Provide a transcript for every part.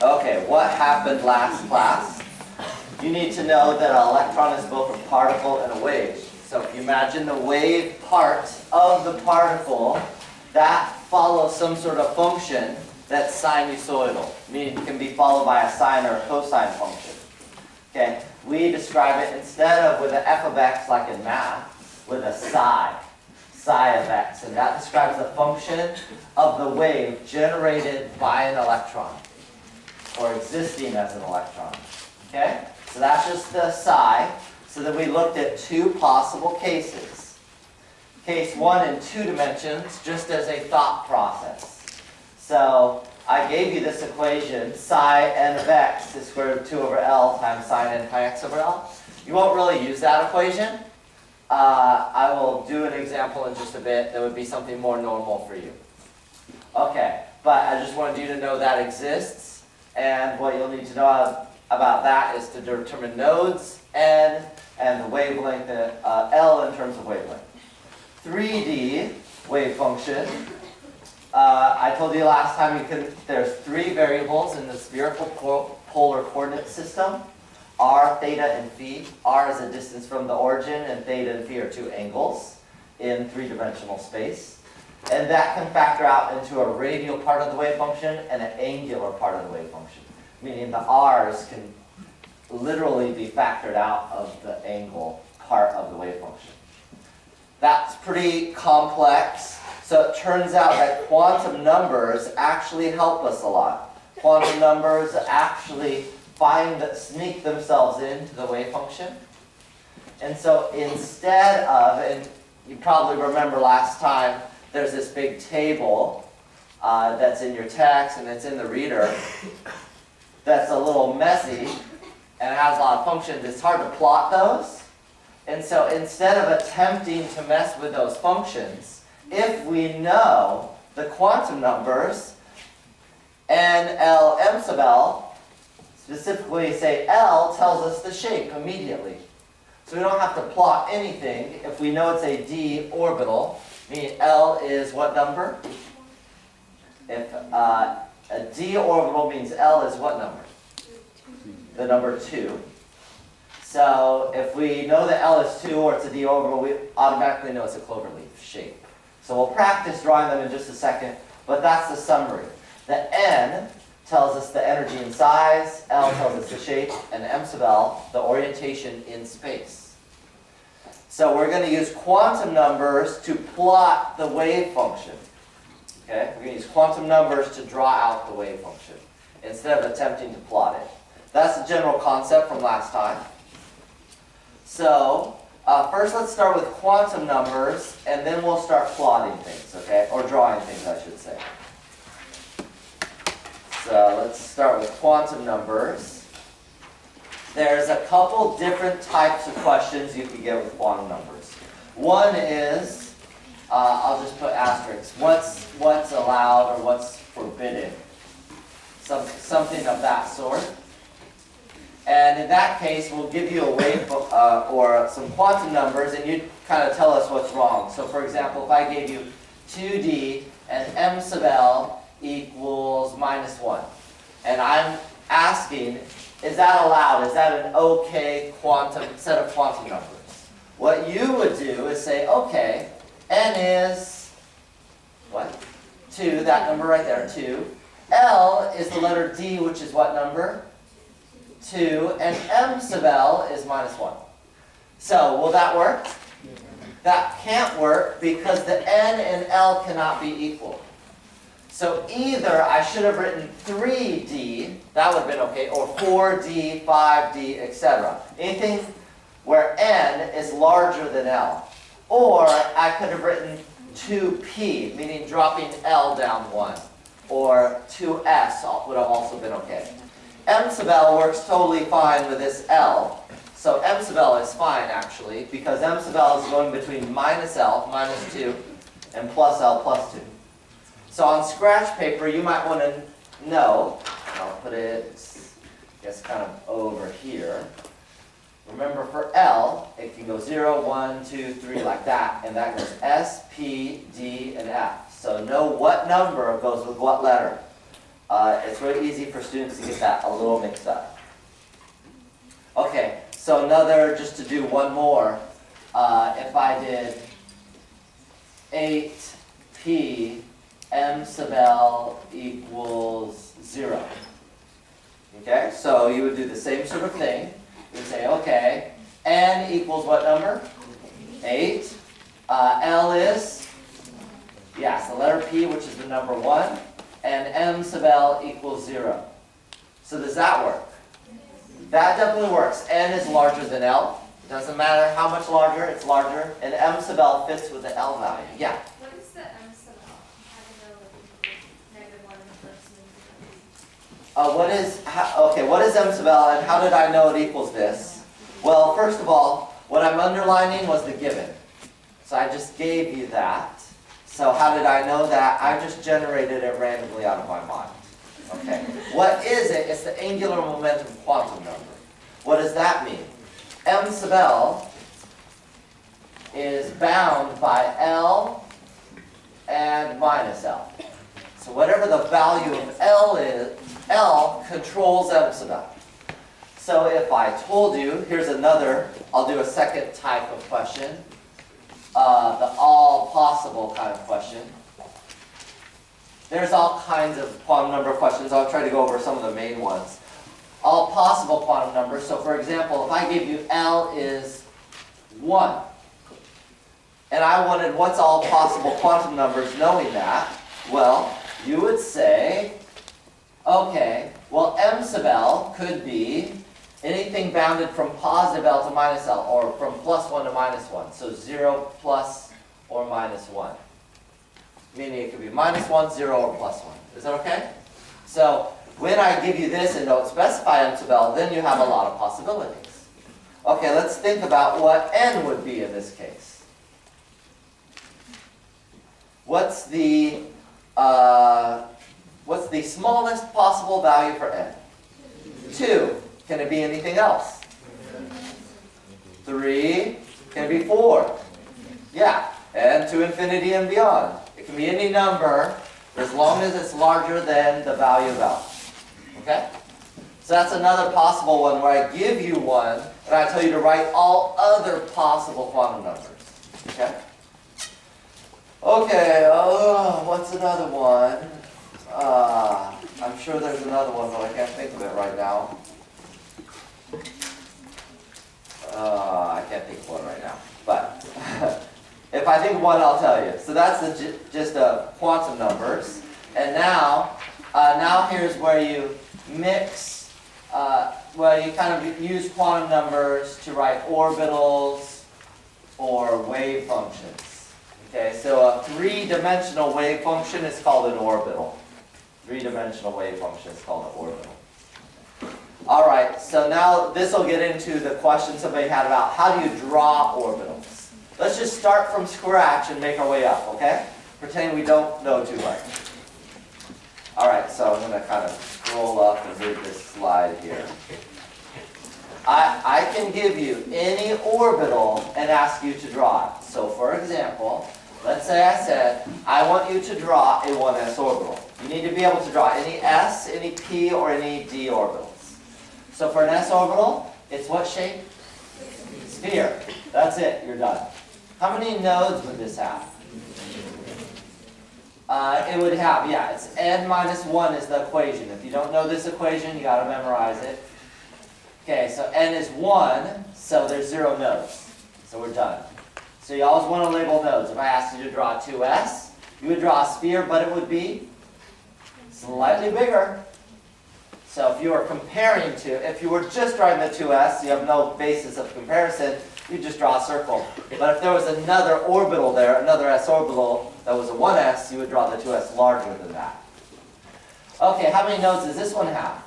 Okay, what happened last class? You need to know that an electron is both a particle and a wave. So if you imagine the wave part of the particle, that follows some sort of function that's sinusoidal, meaning it can be followed by a sine or a cosine function. Okay, we describe it instead of with an f of x like in math, with a psi of x, and that describes the function of the wave generated by an electron, or existing as an electron. Okay, so that's just the psi. So then we looked at two possible cases. Case 1 in 2 dimensions, just as a thought process. So I gave you this equation, psi n of x is square root of 2 over L times sine n pi x over L. You won't really use that equation. I will do an example in just a bit that would be something more normal for you. Okay, but I just wanted you to know that exists, and what you'll need to know about that is to determine nodes n and the wavelength L in terms of wavelength. 3D wave function. I told you last time there's 3 variables in the spherical polar coordinate system. R, theta, and phi. R is a distance from the origin, and theta and phi are 2 angles in 3-dimensional space. And that can factor out into a radial part of the wave function and an angular part of the wave function, meaning the r's can literally be factored out of the angle part of the wave function. That's pretty complex. So it turns out that quantum numbers actually help us a lot. Quantum numbers actually sneak themselves into the wave function. And so instead of, and you probably remember last time, there's this big table that's in your text and it's in the reader that's a little messy and it has a lot of functions. It's hard to plot those. And so instead of attempting to mess with those functions, if we know the quantum numbers, n, l, m sub l, specifically say L tells us the shape immediately. So we don't have to plot anything if we know it's a d orbital, meaning L is what number? If a d orbital means L is what number? The number 2. So if we know that L is 2 or it's a d orbital, we automatically know it's a cloverleaf shape. So we'll practice drawing them in just a second, but that's the summary. The n tells us the energy and size, L tells us the shape, and m sub L, the orientation in space. So we're going to use quantum numbers to plot the wave function. Okay? We're going to use quantum numbers to draw out the wave function instead of attempting to plot it. That's the general concept from last time. So first let's start with quantum numbers, and then we'll start plotting things, okay? Or drawing things, I should say. So let's start with quantum numbers. There's a couple different types of questions you can get with quantum numbers. One is, I'll just put asterisks, what's allowed or what's forbidden. Something of that sort. And in that case, we'll give you a wave or some quantum numbers, and you kind of tell us what's wrong. So for example, if I gave you 2d and m sub l equals -1. And I'm asking, is that allowed? Is that an okay set of quantum numbers? What you would do is say, okay, n is, what? 2, that number right there, 2. L is the letter d, which is what number? 2, and m sub l is -1. So, will that work? That can't work because the n and l cannot be equal. So either I should have written 3d, that would have been okay, or 4d, 5d, etc. Anything where n is larger than l. Or I could have written 2p, meaning dropping l down 1. Or 2s would have also been okay. M sub l works totally fine with this l. So m sub l is fine actually, because m sub l is going between -l, -2, and +l, +2. So on scratch paper, you might want to know, I'll put it, I guess, kind of over here. Remember for L, it can go 0, 1, 2, 3, like that, and that goes S, P, D, and F. So know what number goes with what letter. It's really easy for students to get that a little mixed up. Okay, so another, just to do one more, if I did 8p m sub L equals 0. Okay, so you would do the same sort of thing. You would say, okay, n equals what number? 8. L is, yes, the letter P, which is the number 1. And m sub L equals 0. So does that work? That definitely works. N is larger than L. It doesn't matter how much larger, it's larger. And m sub L fits with the L value. Yeah? What is the m sub L? I don't know -1 in the first and what is m sub L and how did I know it equals this? Well, first of all, what I'm underlining was the given. So I just gave you that. So how did I know that? I just generated it randomly out of my mind. Okay. What is it? It's the angular momentum quantum number. What does that mean? M sub L is bound by L and minus L. So whatever the value of L is, L controls M sub L. So if I told you, here's another, I'll do a second type of question. The all possible kind of question. There's all kinds of quantum number questions. I'll try to go over some of the main ones. All possible quantum numbers. So for example, if I give you L is 1, and I wanted what's all possible quantum numbers knowing that, well, you would say, okay, well M sub L could be anything bounded from positive L to minus L, or from +1 to -1. So 0, plus, or -1. Meaning it could be -1, 0, or +1. Is that okay? So when I give you this and don't specify M sub L, then you have a lot of possibilities. Okay, let's think about what n would be in this case. What's the smallest possible value for n? 2. Can it be anything else? 3. Can it be 4? Yeah, and to infinity and beyond. It can be any number as long as it's larger than the value of L. Okay? So that's another possible one where I give you one and I tell you to write all other possible quantum numbers. Okay? Okay, what's another one? I'm sure there's another one, but I can't think of it right now. I can't think of one right now, but if I think of one, I'll tell you. So that's just quantum numbers, and now here's where you mix, well, you kind of use quantum numbers to write orbitals or wave functions. Okay, so a three-dimensional wave function is called an orbital. Three-dimensional wave function is called an orbital. All right, so now this will get into the question somebody had about how do you draw orbitals. Let's just start from scratch and make our way up, okay? Pretend we don't know too much. All right, so I'm going to kind of scroll up and read this slide here. I can give you any orbital and ask you to draw it. So for example, let's say I said, I want you to draw a 1s orbital. You need to be able to draw any s, any p, or any d orbitals. So for an s orbital, it's what shape? Sphere. That's it, you're done. How many nodes would this have? It would have, yeah, it's n minus 1 is the equation. If you don't know this equation, you got to memorize it. Okay, so n is 1, so there's 0 nodes. So we're done. So you always want to label nodes. If I asked you to draw 2s, you would draw a sphere, but it would be slightly bigger. So if you were comparing to, if you were just drawing the 2s, you have no basis of comparison, you just draw a circle. But if there was another orbital there, another s orbital that was a 1s, you would draw the 2s larger than that. Okay, how many nodes does this one have?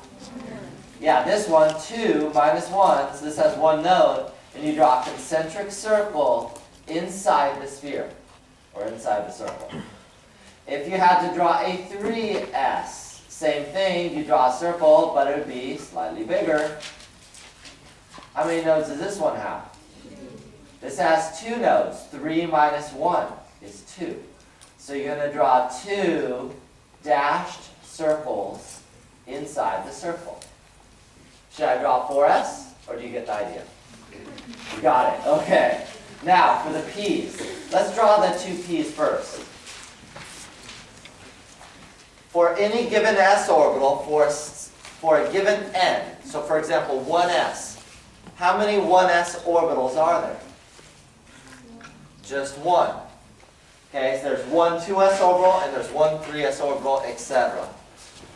Yeah, this one, 2 minus 1, so this has 1 node, and you draw a concentric circle inside the sphere, or inside the circle. If you had to draw a 3s, same thing, you draw a circle, but it would be slightly bigger. How many nodes does this one have? This has 2 nodes. 3 minus 1 is 2. So you're going to draw 2 dashed circles inside the circle. Should I draw 4s, or do you get the idea? You got it, okay. Now, for the p's, let's draw the two p's first. For any given s orbital, for a given n, so for example, 1s, how many 1s orbitals are there? Just one. Okay, so there's one 2s orbital, and there's one 3s orbital, etc.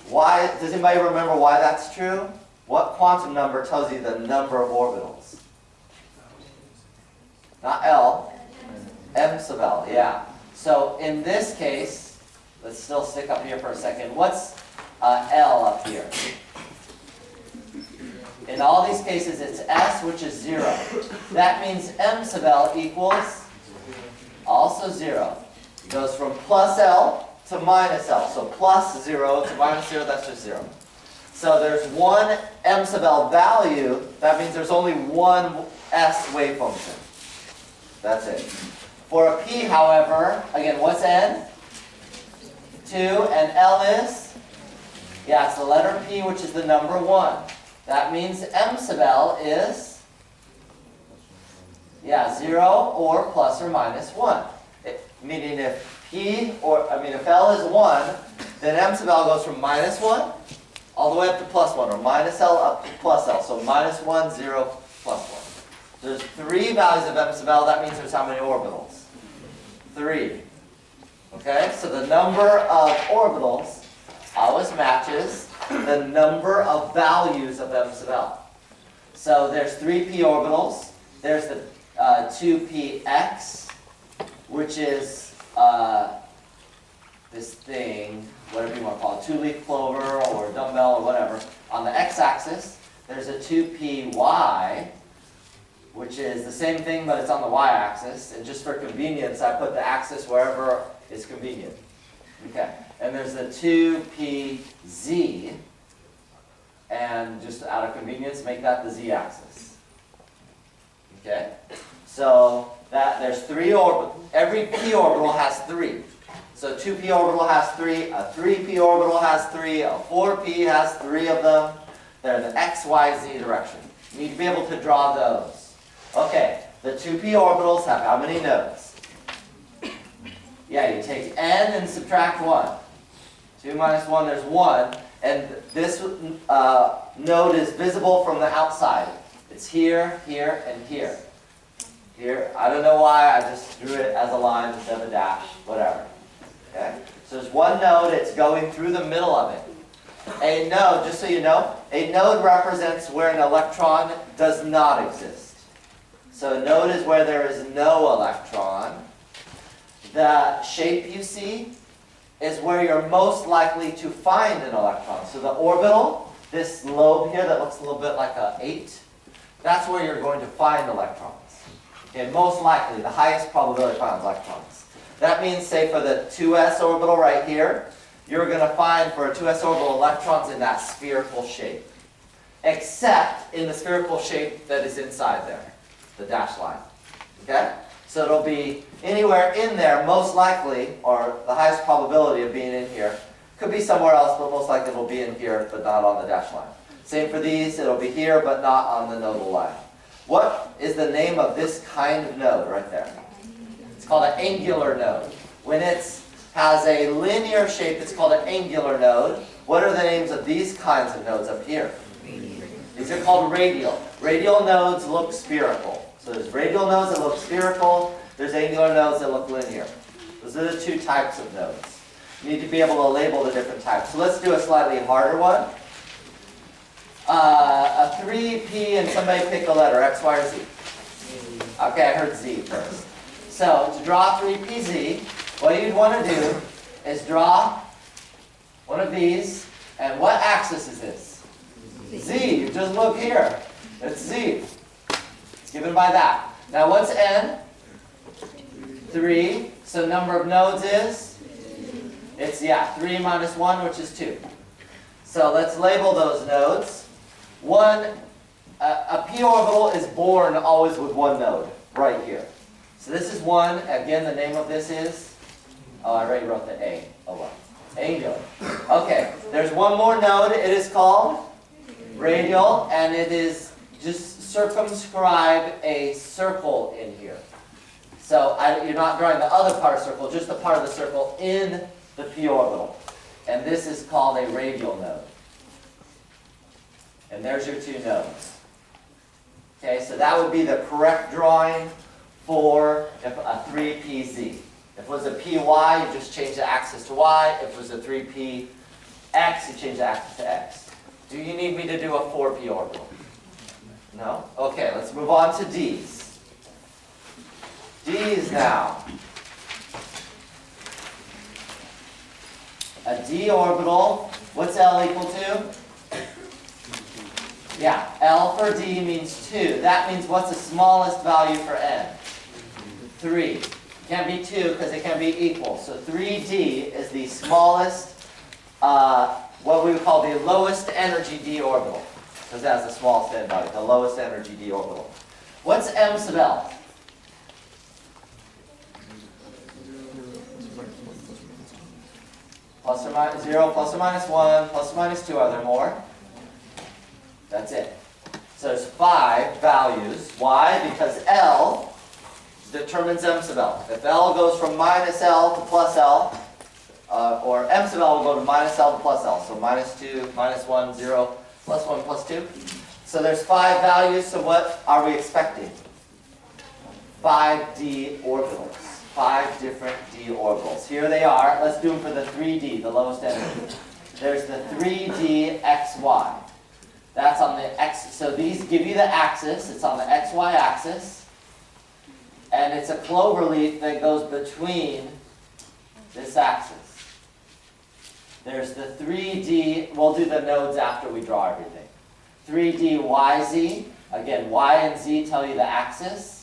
Why, does anybody remember why that's true? What quantum number tells you the number of orbitals? Not L, m sub L, yeah. So in this case, let's still stick up here for a second. What's L up here? In all these cases, it's S, which is 0. That means m sub L equals also 0. It goes from plus L to minus L. So plus 0 to minus 0, that's just 0. So there's one m sub L value. That means there's only one S wave function. That's it. For a P, however, again, what's N? 2, and L is? Yeah, it's the letter P, which is the number 1. That means m sub L is? Yeah, 0 or plus or minus 1. Meaning if if L is 1, then m sub L goes from minus 1 all the way up to plus 1, or minus L up to plus L. So minus 1, 0, plus 1. There's 3 values of m sub L. That means there's how many orbitals? 3. Okay, so the number of orbitals always matches the number of values of m sub L. So there's 3p orbitals. There's the 2px, which is this thing, whatever you want to call it, 2-leaf clover or dumbbell or whatever. On the x-axis, there's a 2py, which is the same thing, but it's on the y-axis. And just for convenience, I put the axis wherever is convenient. Okay. And there's the 2pz, and just out of convenience, make that the z-axis. Okay. So that there's 3 orbitals. Every p orbital has 3. So 2p orbital has 3, a 3p orbital has 3, a 4p has 3 of them. They're in the x, y, z direction. You need to be able to draw those. Okay, the 2p orbitals have how many nodes? Yeah, you take n and subtract 1. 2 minus 1, there's 1. And this node is visible from the outside. It's here, here, and here. Here, I don't know why, I just drew it as a line instead of a dash, whatever. Okay? So there's one node, it's going through the middle of it. A node, just so you know, a node represents where an electron does not exist. So a node is where there is no electron. The shape you see is where you're most likely to find an electron. So the orbital, this lobe here that looks a little bit like an 8, that's where you're going to find electrons. Okay, most likely, the highest probability to find electrons. That means, say, for the 2s orbital right here, you're going to find for a 2s orbital electrons in that spherical shape. Except in the spherical shape that is inside there, the dashed line. Okay? So it'll be anywhere in there, most likely, or the highest probability of being in here. Could be somewhere else, but most likely it'll be in here, but not on the dashed line. Same for these, it'll be here, but not on the nodal line. What is the name of this kind of node right there? It's called an angular node. When it has a linear shape, it's called an angular node. What are the names of these kinds of nodes up here? These are called radial. Radial nodes look spherical. So there's radial nodes that look spherical. There's angular nodes that look linear. Those are the 2 types of nodes. You need to be able to label the different types. So let's do a slightly harder one. A 3p, and somebody pick a letter, x, y, or z. Okay, I heard z first. So to draw 3pz, what you'd want to do is draw one of these. And what axis is this? Z. You just look here. It's z. It's given by that. Now what's n? 3. So number of nodes is? It's, 3 minus 1, which is 2. So let's label those nodes. A p orbital is born always with one node, right here. So this is 1. Again, the name of this is? Oh, I already wrote the A. Oh well. Angular. Okay, there's one more node. It is called radial, and it is just circumscribe a circle in here. So you're not drawing the other part of the circle, just the part of the circle in the p orbital. And this is called a radial node. And there's your two nodes. Okay, so that would be the correct drawing for a 3pz. If it was a py, you just change the axis to y. If it was a 3px, you change the axis to x. Do you need me to do a 4p orbital? No? Okay, let's move on to d's. D's now. A d orbital, what's L equal to? Yeah, L for d means 2. That means what's the smallest value for n? 3. It can't be 2 because it can be equal. So 3d is the smallest, what we would call the lowest energy d orbital. Because it has the smallest n value, the lowest energy d orbital. What's m sub L? Plus or minus 0, plus or minus 1, plus or minus 2. Are there more? That's it. So there's 5 values. Why? Because L determines m sub L. If L goes from minus L to plus L, or m sub L will go to minus L to plus L. So minus 2, minus 1, 0, plus 1, plus 2. So there's 5 values. So what are we expecting? 5 d orbitals. 5 different d orbitals. Here they are. Let's do them for the 3d, the lowest energy. There's the 3d xy. That's on the x. So these give you the axis. It's on the xy axis. And it's a clover leaf that goes between this axis. There's the 3d. We'll do the nodes after we draw everything. 3d yz. Again, y and z tell you the axis.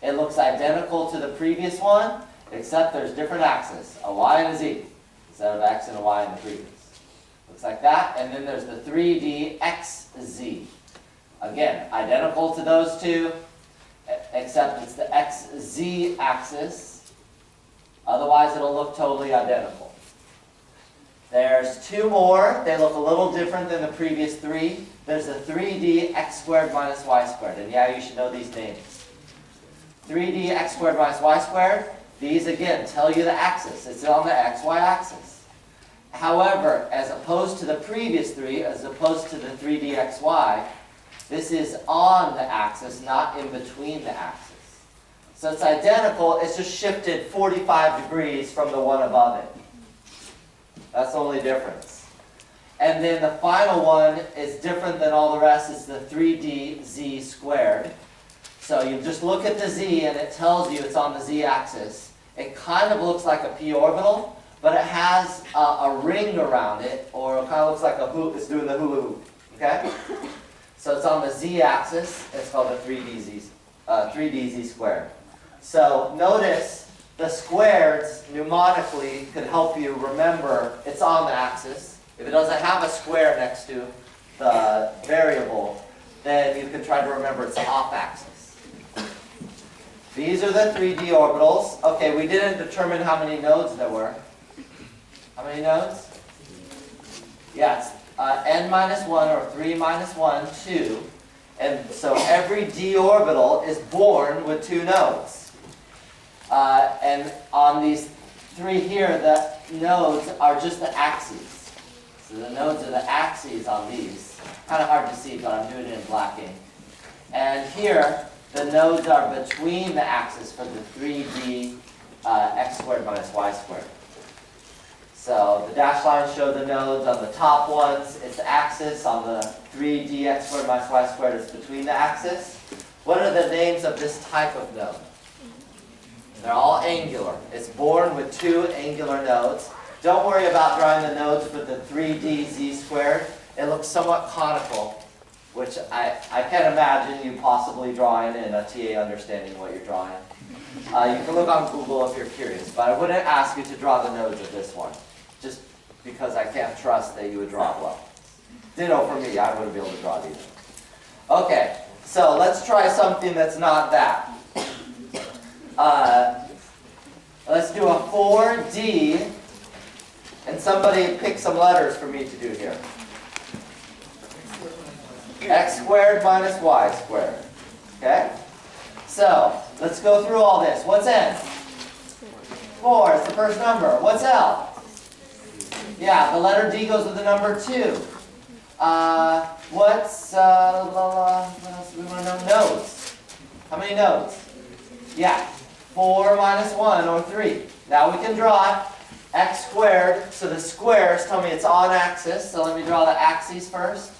It looks identical to the previous one, except there's different axes, a y and a z, instead of x and a y in the previous. Looks like that. And then there's the 3d xz. Again, identical to those two, except it's the xz axis. Otherwise, it'll look totally identical. There's 2 more. They look a little different than the previous 3. There's the 3d x squared minus y squared. And yeah, you should know these names. 3d x squared minus y squared. These, again, tell you the axis. It's on the xy axis. However, as opposed to the previous 3, as opposed to the 3d xy, this is on the axis, not in between the axis. So it's identical. It's just shifted 45 degrees from the one above it. That's the only difference. And then the final one is different than all the rest. It's the 3d z squared. So you just look at the z and it tells you it's on the z-axis. It kind of looks like a p orbital, but it has a ring around it, or it kind of looks like a hoop. It's doing the hula hoop. Okay? So it's on the z-axis. It's called the 3d z squared. So notice the squareds mnemonically could help you remember it's on the axis. If it doesn't have a square next to the variable, then you can try to remember it's off axis. These are the 3d orbitals. Okay, we didn't determine how many nodes there were. How many nodes? Yes, n minus 1 or 3 minus 1, 2. And so every d orbital is born with 2 nodes. And on these 3 here, the nodes are just the axes. So the nodes are the axes on these. Kind of hard to see, but I'm doing it in black ink. And here, the nodes are between the axis for the 3d x squared minus y squared. So the dashed lines show the nodes. On the top ones, it's the axis. On the 3d x squared minus y squared, it's between the axis. What are the names of this type of node? They're all angular. It's born with 2 angular nodes. Don't worry about drawing the nodes for the 3d z squared. It looks somewhat conical, which I can't imagine you possibly drawing and a TA understanding what you're drawing. You can look on Google if you're curious, but I wouldn't ask you to draw the nodes of this one, just because I can't trust that you would draw it well. Ditto for me, I wouldn't be able to draw it either. Okay, so let's try something that's not that. Let's do a 4D And somebody pick some letters for me to do here. X squared minus y squared. Okay? So, let's go through all this. What's n? 4 is the first number. What's L? Yeah, the letter D goes with the number 2. What else do we want to know? Nodes. How many nodes? Yeah, 4 minus 1, or 3. Now we can draw it. X squared, so the squares tell me it's on axis, so let me draw the axes first.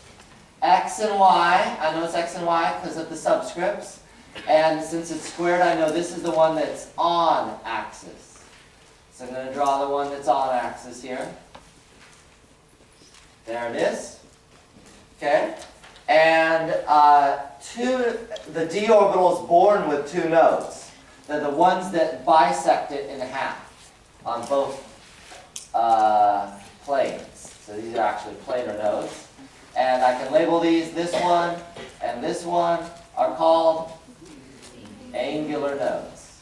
X and y, I know it's x and y because of the subscripts. And since it's squared, I know this is the one that's on axis. So I'm going to draw the one that's on axis here. There it is. Okay? And the d orbital is born with 2 nodes. They're the ones that bisect it in half on both planes. So these are actually planar nodes. And I can label these, this one and this one are called angular nodes.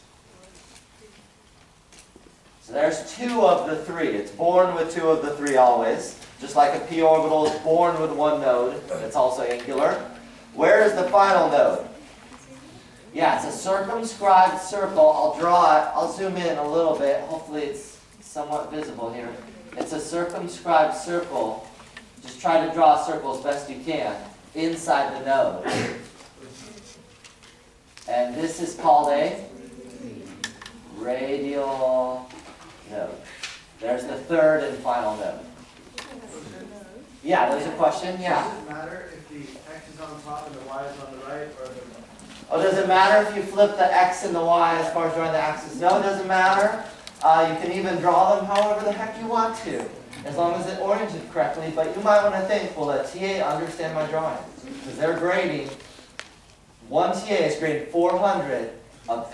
So there's 2 of the 3. It's born with 2 of the 3 always. Just like a p orbital is born with 1 node that's also angular. Where is the final node? Yeah, it's a circumscribed circle. I'll draw it. I'll zoom in a little bit. Hopefully it's somewhat visible here. It's a circumscribed circle. Just try to draw a circle as best you can inside the node. And this is called a radial node. There's the third and final node. Yeah, there's a question? Yeah. Does it matter if the x is on top and the y is on the right, or the... Oh, does it matter if you flip the x and the y as far as drawing the axis? No, it doesn't matter. You can even draw them however the heck you want to, as long as it's oriented correctly. But you might want to think, will a TA understand my drawing? Because they're grading, one TA is grading 400 of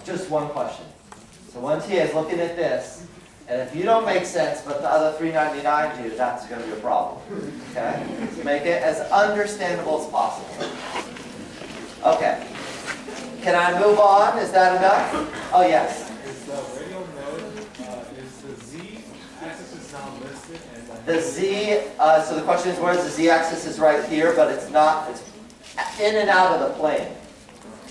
just one question. So one TA is looking at this, and if you don't make sense, but the other 399 do, that's going to be a problem. Okay? So make it as understandable as possible. Okay. Can I move on? Is that enough? Oh, yes. Is the radial node, is the z-axis is now listed? And The z, so the question is, where's the z-axis is right here, but it's not, it's in and out of the plane.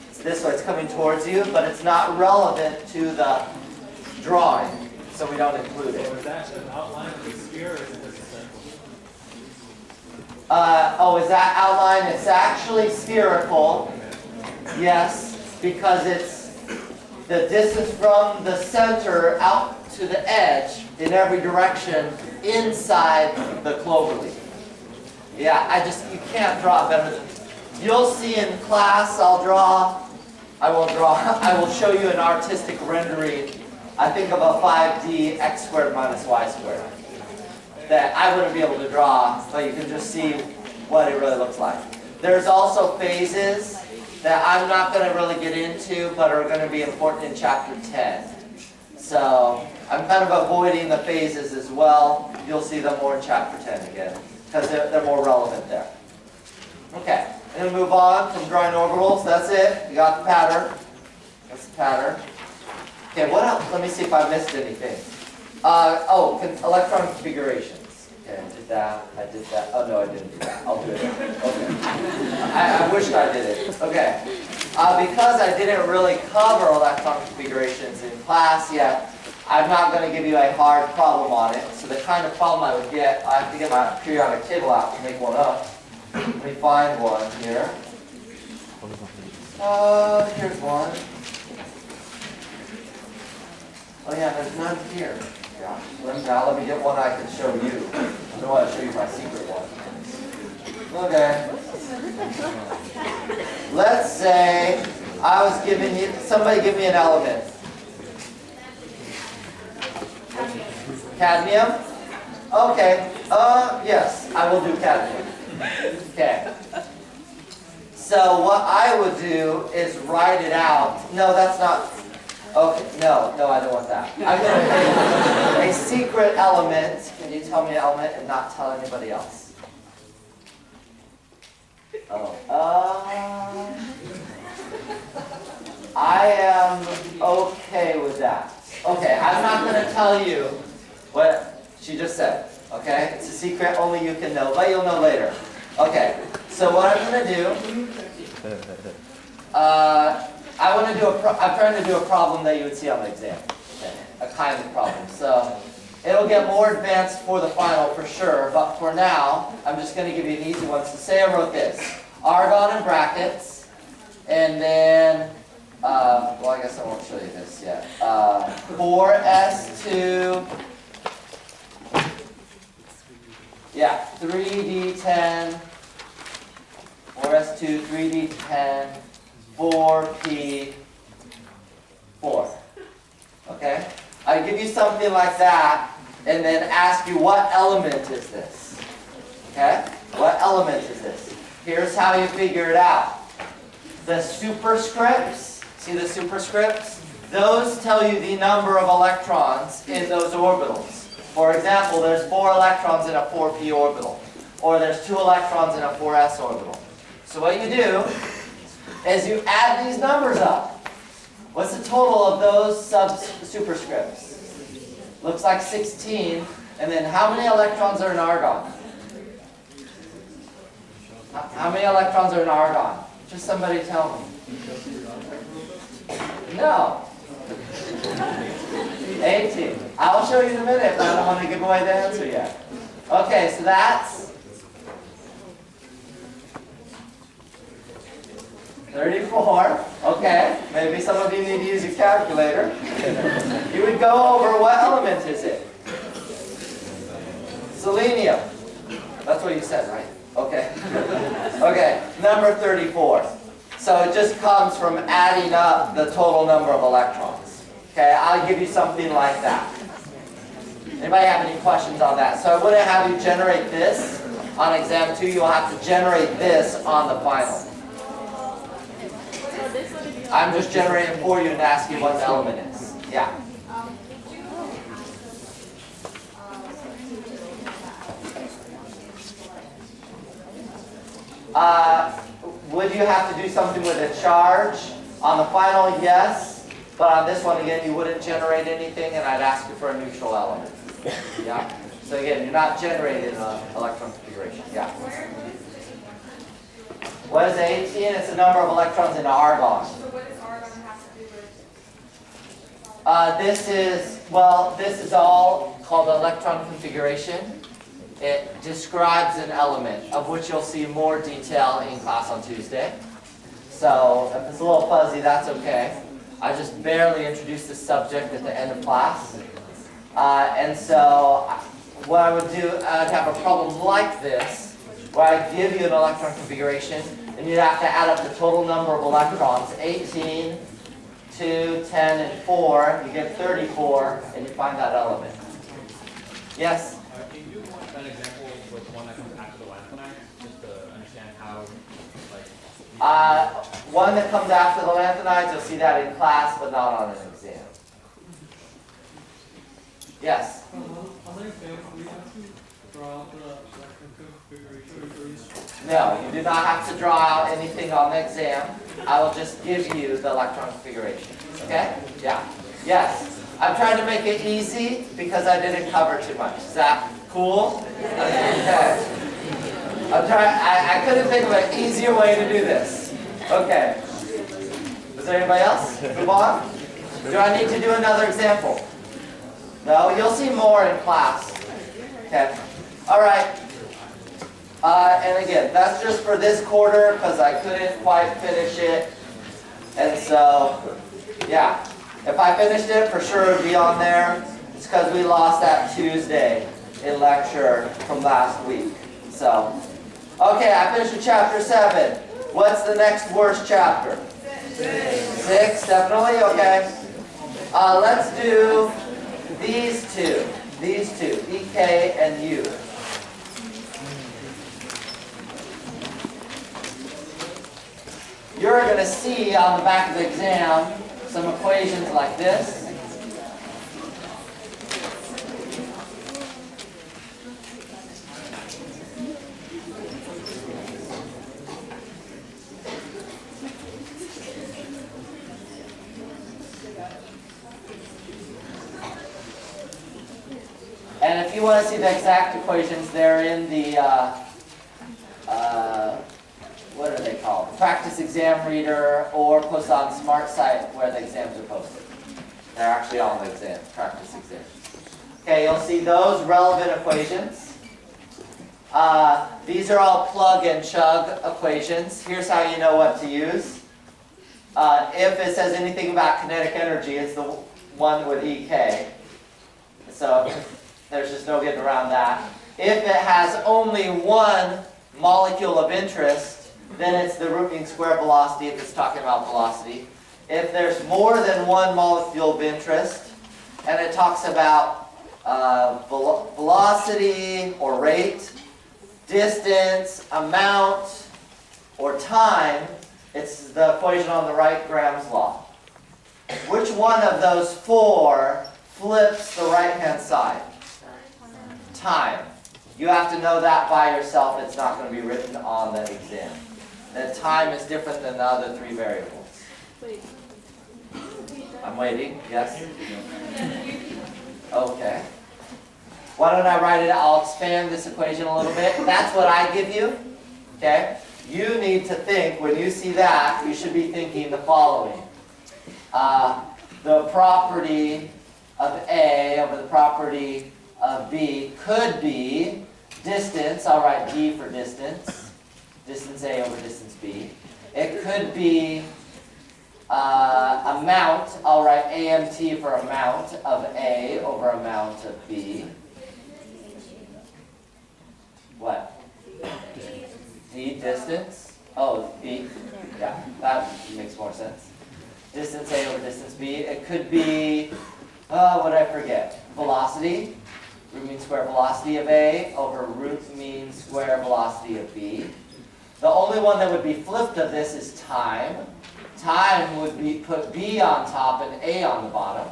It's this way, it's coming towards you, but it's not relevant to the drawing, so we don't include it. so is that an outline of the sphere, or is it just a circle? Is that outline? It's actually spherical. Yes, because it's the distance from the center out to the edge in every direction inside the cloverleaf. Yeah, you can't draw better than, you'll see in class, I will show you an artistic rendering, I think of a 5D x squared minus y squared, that I wouldn't be able to draw, but you can just see what it really looks like. There's also phases that I'm not going to really get into, but are going to be important in chapter 10. So I'm kind of avoiding the phases as well. You'll see them more in chapter 10 again, because they're more relevant there. Okay, I'm going to move on from drawing orbitals. That's it. You got the pattern. That's the pattern. Okay, what else? Let me see if I missed anything. Electron configurations. Okay, I did that. Oh, no, I didn't do that. I'll do it. Okay. I wished I did it. Okay. Because I didn't really cover electron configurations in class yet, I'm not going to give you a hard problem on it. So the kind of problem I would get, I have to get my periodic table out to make one up. Let me find one here. Here's one. Oh yeah, there's none here. Yeah. Now let me get one I can show you. I don't want to show you my secret one. Okay. Let's say somebody give me an element. Cadmium? Okay. Yes, I will do cadmium. Okay. So what I would do is write it out. No, that's not. Okay, no, I don't want that. I'm going to pick a secret element. Can you tell me an element and not tell anybody else? I am okay with that. Okay, I'm not going to tell you what She just said, okay? It's a secret only you can know, but you'll know later. Okay, so what I'm going to do, I'm trying to do a problem that you would see on the exam. Okay? A kind of problem. So it'll get more advanced for the final for sure, but for now, I'm just going to give you an easy one. So say I wrote this, argon in brackets, and then, well, I guess I won't show you this yet. 4s2, yeah, 3d10, 4s2, 3d10, 4p4. Okay? I give you something like that, and then ask you what element is this? Okay? What element is this? Here's how you figure it out. The superscripts, see the superscripts? Those tell you the number of electrons in those orbitals. For example, there's 4 electrons in a 4p orbital, or there's 2 electrons in a 4s orbital. So what you do is you add these numbers up. What's the total of those superscripts? Looks like 16. And then how many electrons are in argon? How many electrons are in argon? Just somebody tell me. No. 18. I'll show you in a minute, but I don't want to give away the answer yet. Okay, so that's 34. Okay, maybe some of you need to use your calculator. You would go over what element is it? Selenium. That's what you said, right? Okay. Okay, number 34. So it just comes from adding up the total number of electrons. Okay, I'll give you something like that. Anybody have any questions on that? So I wouldn't have you generate this on exam 2. You'll have to generate this on the final. I'm just generating for you and asking what the element is. Yeah. Would you have to do something with a charge? On the final, yes. But on this one, again, you wouldn't generate anything, and I'd ask you for a neutral element. Yeah? So again, you're not generating an electron configuration. Yeah. What is 18? It's the number of electrons in argon. So what does argon have to do with? This is all called electron configuration. It describes an element, of which you'll see more detail in class on Tuesday. So if it's a little fuzzy, that's okay. I just barely introduced the subject at the end of class. And so what I would do, I'd have a problem like this, where I give you an electron configuration, and you'd have to add up the total number of electrons, 18, 2, 10, and 4. You get 34, and you find that element. Yes? Can you do an example with one that comes after the lanthanide, just to understand how, like... One that comes after the lanthanides, you'll see that in class, but not on an exam. Yes? On the exam, we have to draw out the electron configuration for each. No, you do not have to draw out anything on the exam. I will just give you the electron configuration. Okay? Yeah. Yes. I'm trying to make it easy because I didn't cover too much. Is that cool? Okay. I couldn't think of an easier way to do this. Okay. Is there anybody else? Move on. Do I need to do another example? No, you'll see more in class. Okay. All right. And again, that's just for this quarter because I couldn't quite finish it. And so, yeah. If I finished it, for sure it would be on there. It's because we lost that Tuesday in lecture from last week. So, okay, I finished with chapter 7. What's the next worst chapter? 6, definitely, okay. Let's do these two, EK and U. You're going to see on the back of the exam some equations like this. And if you want to see the exact equations, they're in the, what are they called? Practice exam reader or post on Smart Site where the exams are posted. They're actually on the exam, practice exams. Okay, you'll see those relevant equations. These are all plug and chug equations. Here's how you know what to use. If it says anything about kinetic energy, it's the one with EK. So there's just no getting around that. If it has only one molecule of interest, then it's the root mean square velocity if it's talking about velocity. If there's more than one molecule of interest, and it talks about velocity or rate, distance, amount, or time, it's the equation on the right, Graham's law. Which one of those four flips the right-hand side? Time. You have to know that by yourself. It's not going to be written on the exam. That time is different than the other three variables. I'm waiting. Yes? Okay. Why don't I write it? I'll expand this equation a little bit. That's what I give you. Okay? You need to think, when you see that, you should be thinking the following. The property of A over the property of B could be distance. I'll write D for distance. Distance A over distance B. It could be amount. I'll write AMT for amount of A over amount of B. What? D, distance. Oh, B. Yeah, that makes more sense. Distance A over distance B. It could be, what did I forget? Velocity. Root mean square velocity of A over root mean square velocity of B. The only one that would be flipped of this is time. Time would be put B on top and A on the bottom.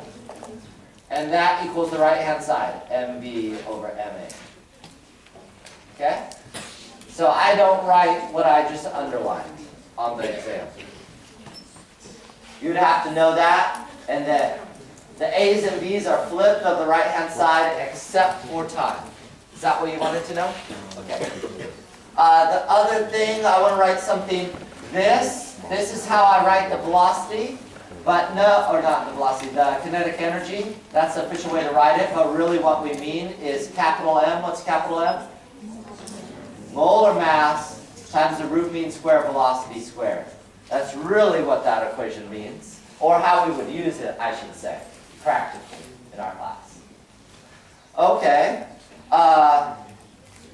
And that equals the right-hand side, MB over MA. Okay? So I don't write what I just underlined on the exam. You'd have to know that, and that the A's and B's are flipped of the right-hand side except for time. Is that what you wanted to know? Okay. The other thing, I want to write something, this is how I write the velocity, but no, or not the velocity, the kinetic energy. That's the official way to write it, but really what we mean is capital M. What's capital M? Molar mass times the root mean square velocity squared. That's really what that equation means, or how we would use it, I should say, practically in our class. Okay,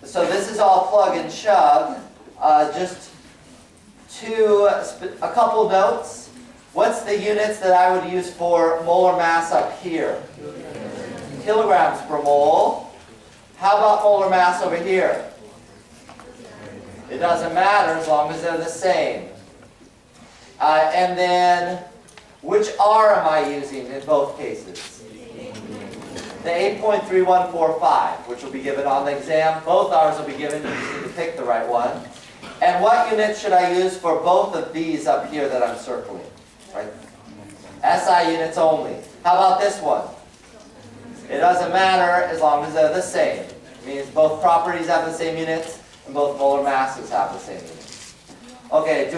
so this is all plug and chug. Just a couple notes. What's the units that I would use for molar mass up here? Kilograms per mole. How about molar mass over here? It doesn't matter as long as they're the same. And then, which R am I using in both cases? The 8.3145, which will be given on the exam. Both R's will be given. You just need to pick the right one. And what unit should I use for both of these up here that I'm circling? Right? SI units only. How about this one? It doesn't matter as long as they're the same. It means both properties have the same units and both molar masses have the same units. Okay, do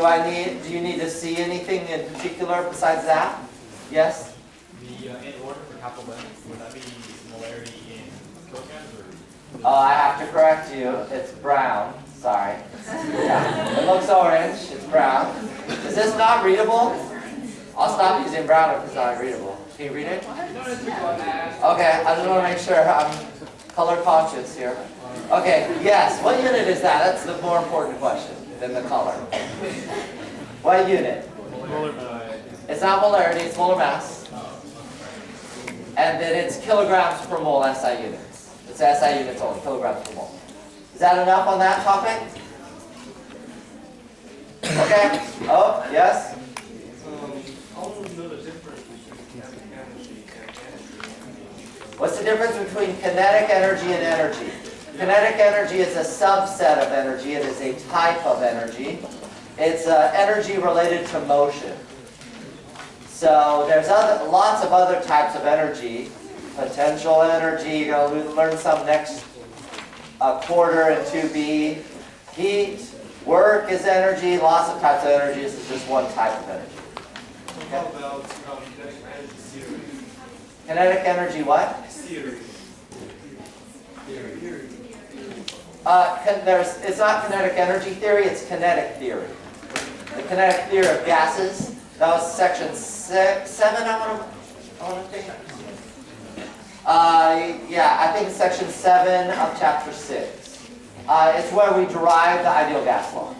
you need to see anything in particular besides that? Yes? In order for capital M, would that be molarity in kilograms or? I have to correct you. It's brown. Sorry. Yeah. It looks orange. It's brown. Is this not readable? I'll stop using brown if it's not readable. Can you read it? Okay, I just want to make sure I'm color conscious here. Okay, yes. What unit is that? That's the more important question than the color. What unit? It's not molarity, it's molar mass. And then it's kilograms per mole SI units. It's SI units only, kilograms per mole. Is that enough on that topic? Okay. Oh, yes? I want to know the difference between kinetic energy and energy. What's the difference between kinetic energy and energy? Kinetic energy is a subset of energy. It is a type of energy. It's energy related to motion. So there's lots of other types of energy. Potential energy, you're going to learn some next quarter in 2B. Heat, work is energy, lots of types of energy. This is just one type of energy. How about kinetic energy theory? Kinetic energy what? Theory. It's not kinetic energy theory, it's kinetic theory. The kinetic theory of gases. That was section 7, I want to think. Yeah, I think it's section 7 of chapter 6. It's where we derive the ideal gas law.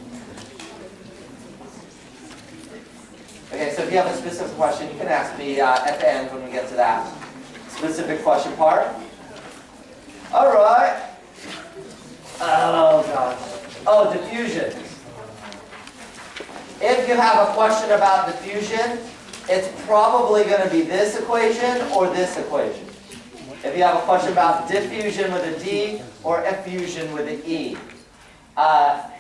Okay, so if you have a specific question, you can ask me at the end when we get to that specific question part. All right. Oh, gosh. Oh, diffusion. If you have a question about diffusion, it's probably going to be this equation or this equation. If you have a question about diffusion with a D or effusion with an E.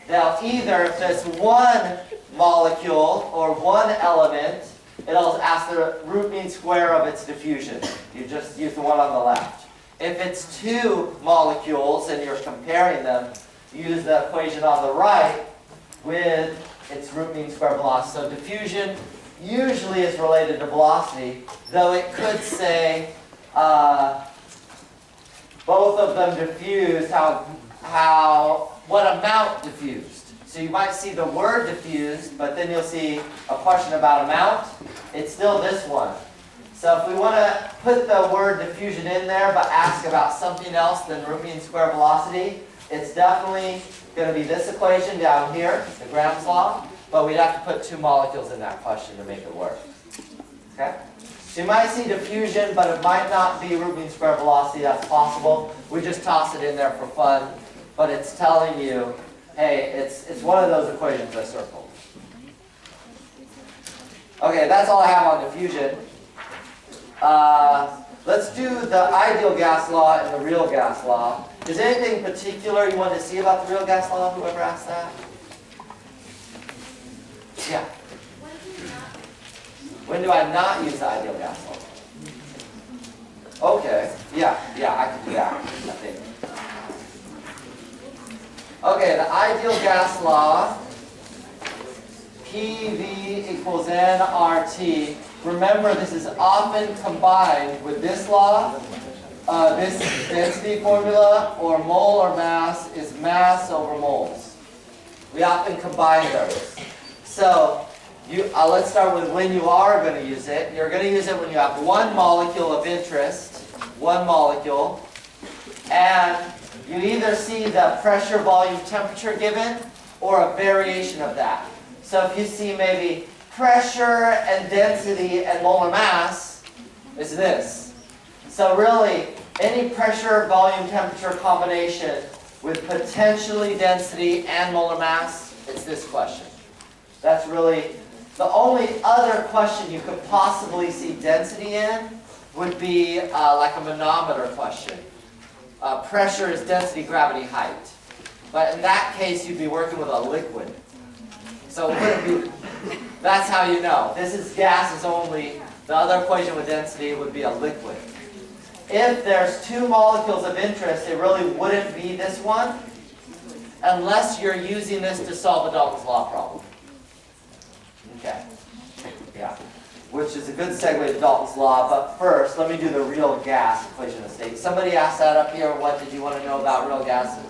They'll either, if it's one molecule or one element, it'll ask the root mean square of its diffusion. You just use the one on the left. If it's two molecules and you're comparing them, use the equation on the right with its root mean square velocity. So diffusion usually is related to velocity, though it could say both of them diffused, what amount diffused. So you might see the word diffused, but then you'll see a question about amount. It's still this one. So if we want to put the word diffusion in there, but ask about something else than root mean square velocity, it's definitely going to be this equation down here, the Graham's law, but we'd have to put two molecules in that question to make it work. Okay? So you might see diffusion, but it might not be root mean square velocity. That's possible. We just toss it in there for fun, but it's telling you, hey, it's one of those equations I circled. Okay, that's all I have on diffusion. Let's do the ideal gas law and the real gas law. Is there anything particular you want to see about the real gas law? Whoever asked that? Yeah. When do I not use the ideal gas law? Okay. Yeah, I can do that, I think. Okay, the ideal gas law, PV equals nRT. Remember, this is often combined with this law. This density formula, or mole or mass, is mass over moles. We often combine those. So, let's start with when you are going to use it. You're going to use it when you have one molecule of interest, one molecule, and you either see the pressure, volume, temperature given, or a variation of that. So if you see maybe pressure and density and molar mass, is this. So really, any pressure, volume, temperature combination with potentially density and molar mass, it's this question. That's really the only other question you could possibly see density in would be like a manometer question. Pressure is density, gravity, height. But in that case, you'd be working with a liquid. So it wouldn't be, that's how you know. This is gases only. The other equation with density would be a liquid. If there's two molecules of interest, it really wouldn't be this one unless you're using this to solve a Dalton's law problem. Okay. Yeah. Which is a good segue to Dalton's law, but first, let me do the real gas equation of state. Somebody asked that up here, what did you want to know about real gases?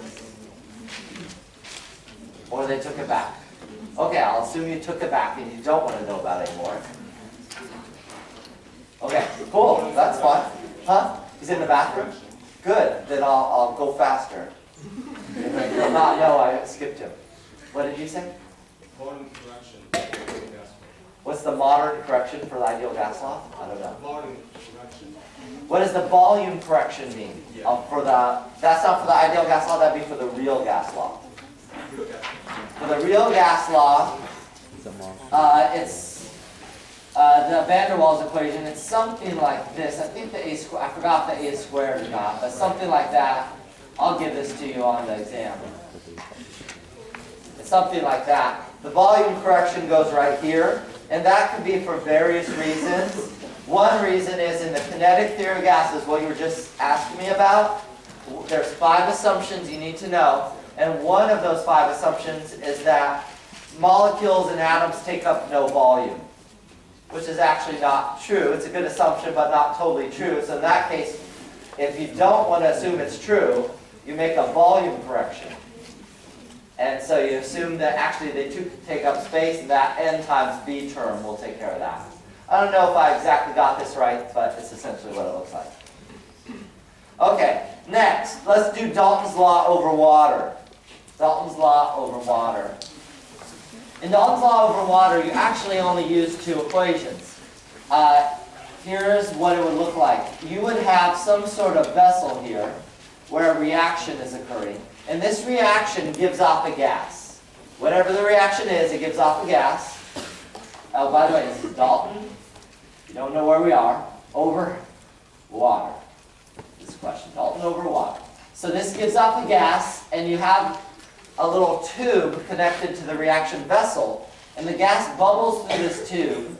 Or they took it back. Okay, I'll assume you took it back and you don't want to know about it anymore. Okay, cool, that's fun. Huh? He's in the bathroom? Good, then I'll go faster. You'll not know I skipped him. What did you say? Modern correction. What's the modern correction for the ideal gas law? I don't know. Modern correction. What does the volume correction mean? Yeah. That's not for the ideal gas law, that'd be for the real gas law. For the real gas law, it's the van der Waals equation. It's something like this. I think the I forgot if the A is squared or not, but something like that. I'll give this to you on the exam. It's something like that. The volume correction goes right here, and that could be for various reasons. One reason is in the kinetic theory of gases, what you were just asking me about, there's 5 assumptions you need to know, and one of those 5 assumptions is that molecules and atoms take up no volume, which is actually not true. It's a good assumption, but not totally true. So in that case, if you don't want to assume it's true, you make a volume correction. And so you assume that actually they take up space, and that n times b term will take care of that. I don't know if I exactly got this right, but it's essentially what it looks like. Okay, next, let's do Dalton's law over water. Dalton's law over water. In Dalton's law over water, you actually only use 2 equations. Here's what it would look like. You would have some sort of vessel here where a reaction is occurring. And this reaction gives off a gas. Whatever the reaction is, it gives off a gas. Oh, by the way, this is Dalton. You don't know where we are. Over water. This question, Dalton over water. So this gives off a gas, and you have a little tube connected to the reaction vessel, and the gas bubbles through this tube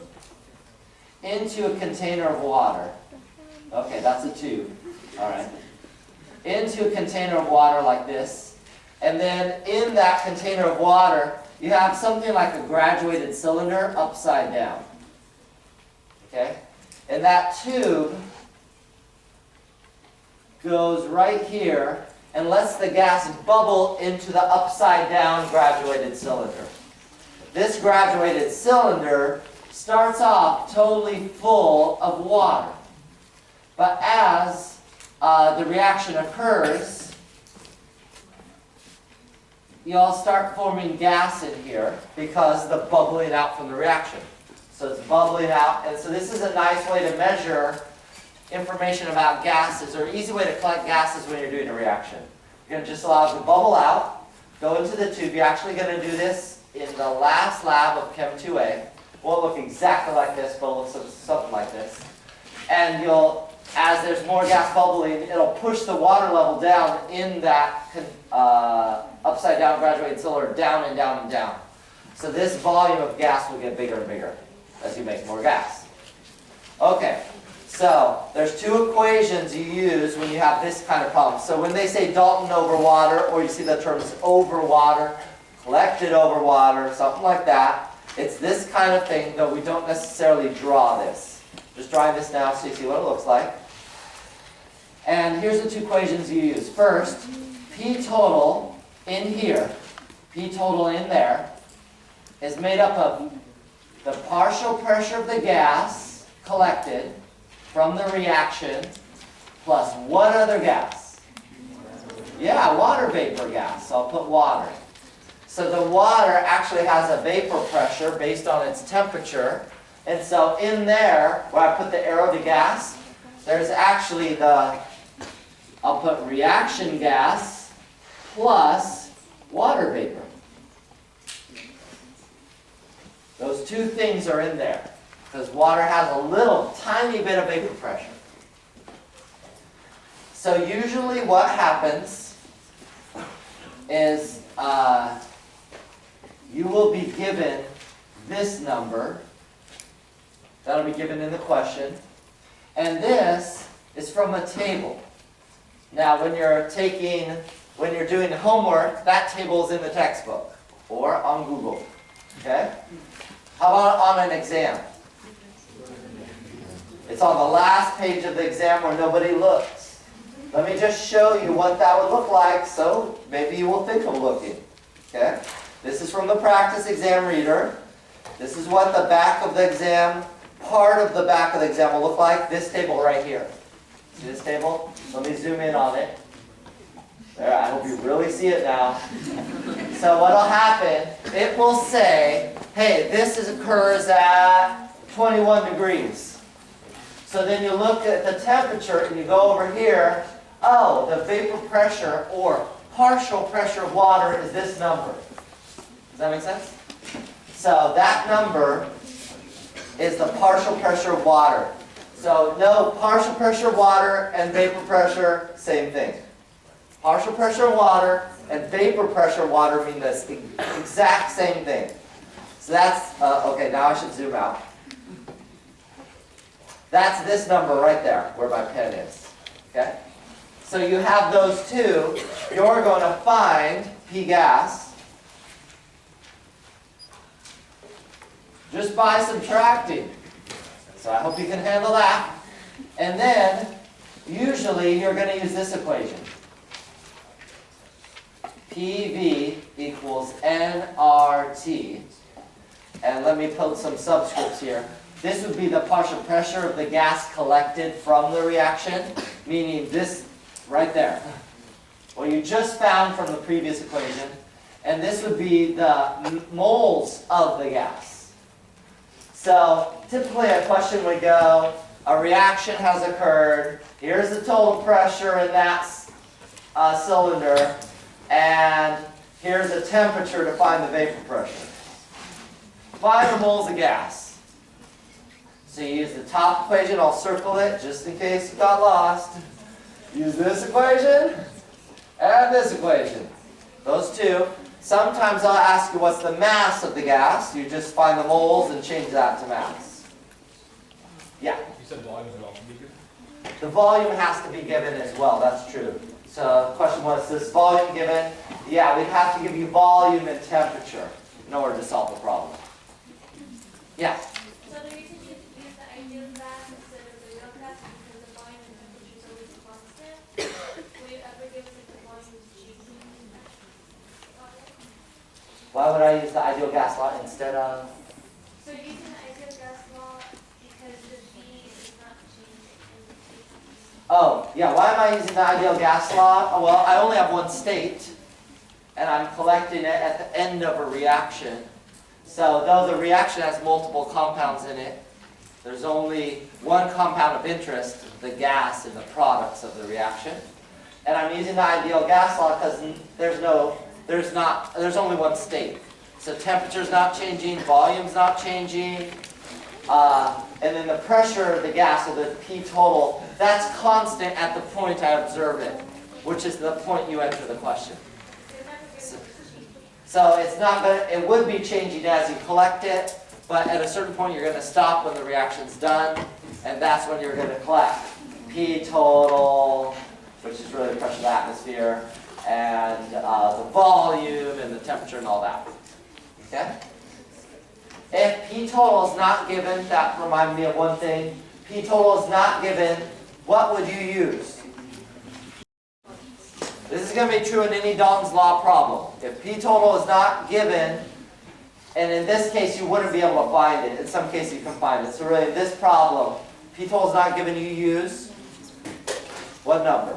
into a container of water. Okay, that's a tube. All right. Into a container of water like this, and then in that container of water, you have something like a graduated cylinder upside down. Okay? And that tube goes right here and lets the gas bubble into the upside down graduated cylinder. This graduated cylinder starts off totally full of water. But as the reaction occurs, you'll start forming gas in here because the bubbling out from the reaction. So it's bubbling out, and so this is a nice way to measure information about gases, or an easy way to collect gases when you're doing a reaction. You're going to just allow it to bubble out, go into the tube. You're actually going to do this in the last lab of Chem 2A. Won't look exactly like this, but it'll look something like this. And you'll, as there's more gas bubbling, it'll push the water level down in that upside down graduated cylinder, down and down and down. So this volume of gas will get bigger and bigger as you make more gas. Okay, so there's 2 equations you use when you have this kind of problem. So when they say Dalton over water, or you see the terms over water, collected over water, something like that, it's this kind of thing, though we don't necessarily draw this. Just drawing this now so you see what it looks like. And here's the 2 equations you use. First, P total in here, P total in there, is made up of the partial pressure of the gas collected from the reaction plus what other gas? Yeah, water vapor gas. So I'll put water. So the water actually has a vapor pressure based on its temperature. And so in there, where I put the arrow to gas, there's actually I'll put reaction gas plus water vapor. Those 2 things are in there because water has a little tiny bit of vapor pressure. So usually what happens is you will be given this number. That'll be given in the question. And this is from a table. Now when you're doing homework, that table is in the textbook or on Google. Okay? How about on an exam? It's on the last page of the exam where nobody looks. Let me just show you what that would look like, so maybe you will think of looking. Okay? This is from the practice exam reader. This is what the back of the exam, part of the back of the exam will look like. This table right here. See this table? Let me zoom in on it. There, I hope you really see it now. So what'll happen, it will say, hey, this occurs at 21 degrees. So then you look at the temperature and you go over here, oh, the vapor pressure or partial pressure of water is this number. Does that make sense? So that number is the partial pressure of water. So no, partial pressure of water and vapor pressure, same thing. Partial pressure of water and vapor pressure of water mean the exact same thing. So that's, okay, now I should zoom out. That's this number right there, where my pen is. Okay? So you have those two. You're going to find P gas just by subtracting. So I hope you can handle that. And then, usually, you're going to use this equation. PV equals nRT. And let me put some subscripts here. This would be the partial pressure of the gas collected from the reaction, meaning this right there. What you just found from the previous equation. And this would be the moles of the gas. So typically a question would go, a reaction has occurred. Here's the total pressure in that cylinder. And here's a temperature to find the vapor pressure. Find the moles of gas. So you use the top equation. I'll circle it just in case you got lost. Use this equation and this equation. Those two. Sometimes I'll ask you what's the mass of the gas. You just find the moles and change that to mass. Yeah? You said volumes would also be good? The volume has to be given as well. That's true. So the question was, this volume given? Yeah, we'd have to give you volume and temperature in order to solve the problem. Yeah? So the reason you use the ideal gas instead of the real gas is because the volume and temperature is always constant. Will you ever give us like the volume is changing? Why would I use the ideal gas law instead of? So you're using the ideal gas law because the V is not changing and the T is changing. Oh, yeah, why am I using the ideal gas law? Oh, well, I only have one state, and I'm collecting it at the end of a reaction. So though the reaction has multiple compounds in it, there's only one compound of interest, the gas in the products of the reaction. And I'm using the ideal gas law because there's only one state. So temperature's not changing, volume's not changing, and then the pressure of the gas, or the P total, that's constant at the point I observe it, which is the point you enter the question. So it's not going to, it would be changing as you collect it, but at a certain point you're going to stop when the reaction's done, and that's when you're going to collect P total, which is really the pressure of the atmosphere, and the volume and the temperature and all that. Okay? If P total is not given, that reminds me of one thing. P total is not given, what would you use? This is going to be true in any Dalton's law problem. If P total is not given, and in this case you wouldn't be able to find it. In some cases you can find it. So really in this problem, P total is not given, you use what number?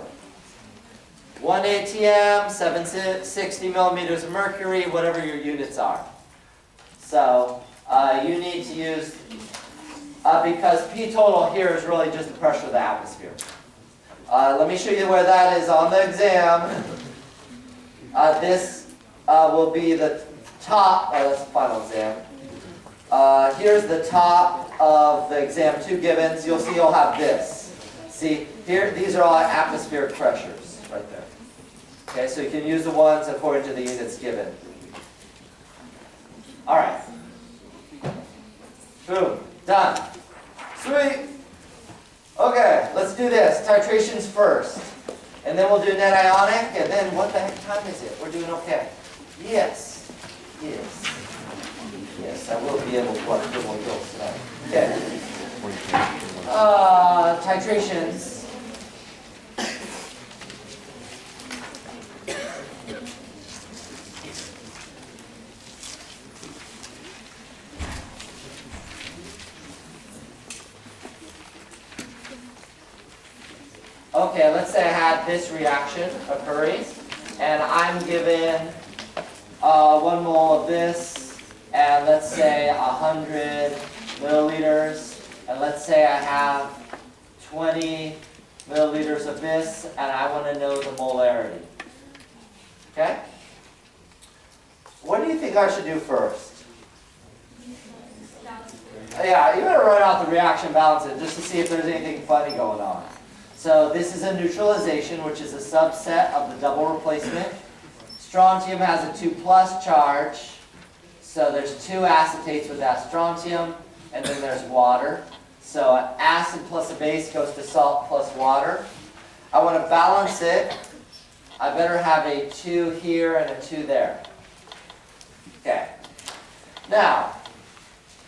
1 atm, 760 millimeters of mercury, whatever your units are. So you need to use, because P total here is really just the pressure of the atmosphere. Let me show you where that is on the exam. This will be the top, that's the final exam. Here's the top of the exam 2 givens. You'll see you'll have this. See, here, these are all atmospheric pressures right there. Okay, so you can use the ones according to the units given. All right. Boom. Done. Sweet. Okay, let's do this. Titrations first. And then we'll do net ionic, and then what the heck time is it? We're doing okay. Yes. Yes. Yes, I will be able to watch good one go tonight. Okay. Titrations. Okay, let's say I had this reaction occurring, and I'm given 1 mole of this, and let's say 100 milliliters, and let's say I have 20 milliliters of this, and I want to know the molarity. Okay? What do you think I should do first? Yeah, you're going to write out the reaction balance it just to see if there's anything funny going on. So this is a neutralization, which is a subset of the double replacement. Strontium has a 2+ charge. So there's 2 acetates with that strontium, and then there's water. So an acid plus a base goes to salt plus water. I want to balance it. I better have a 2 here and a 2 there. Okay. Now,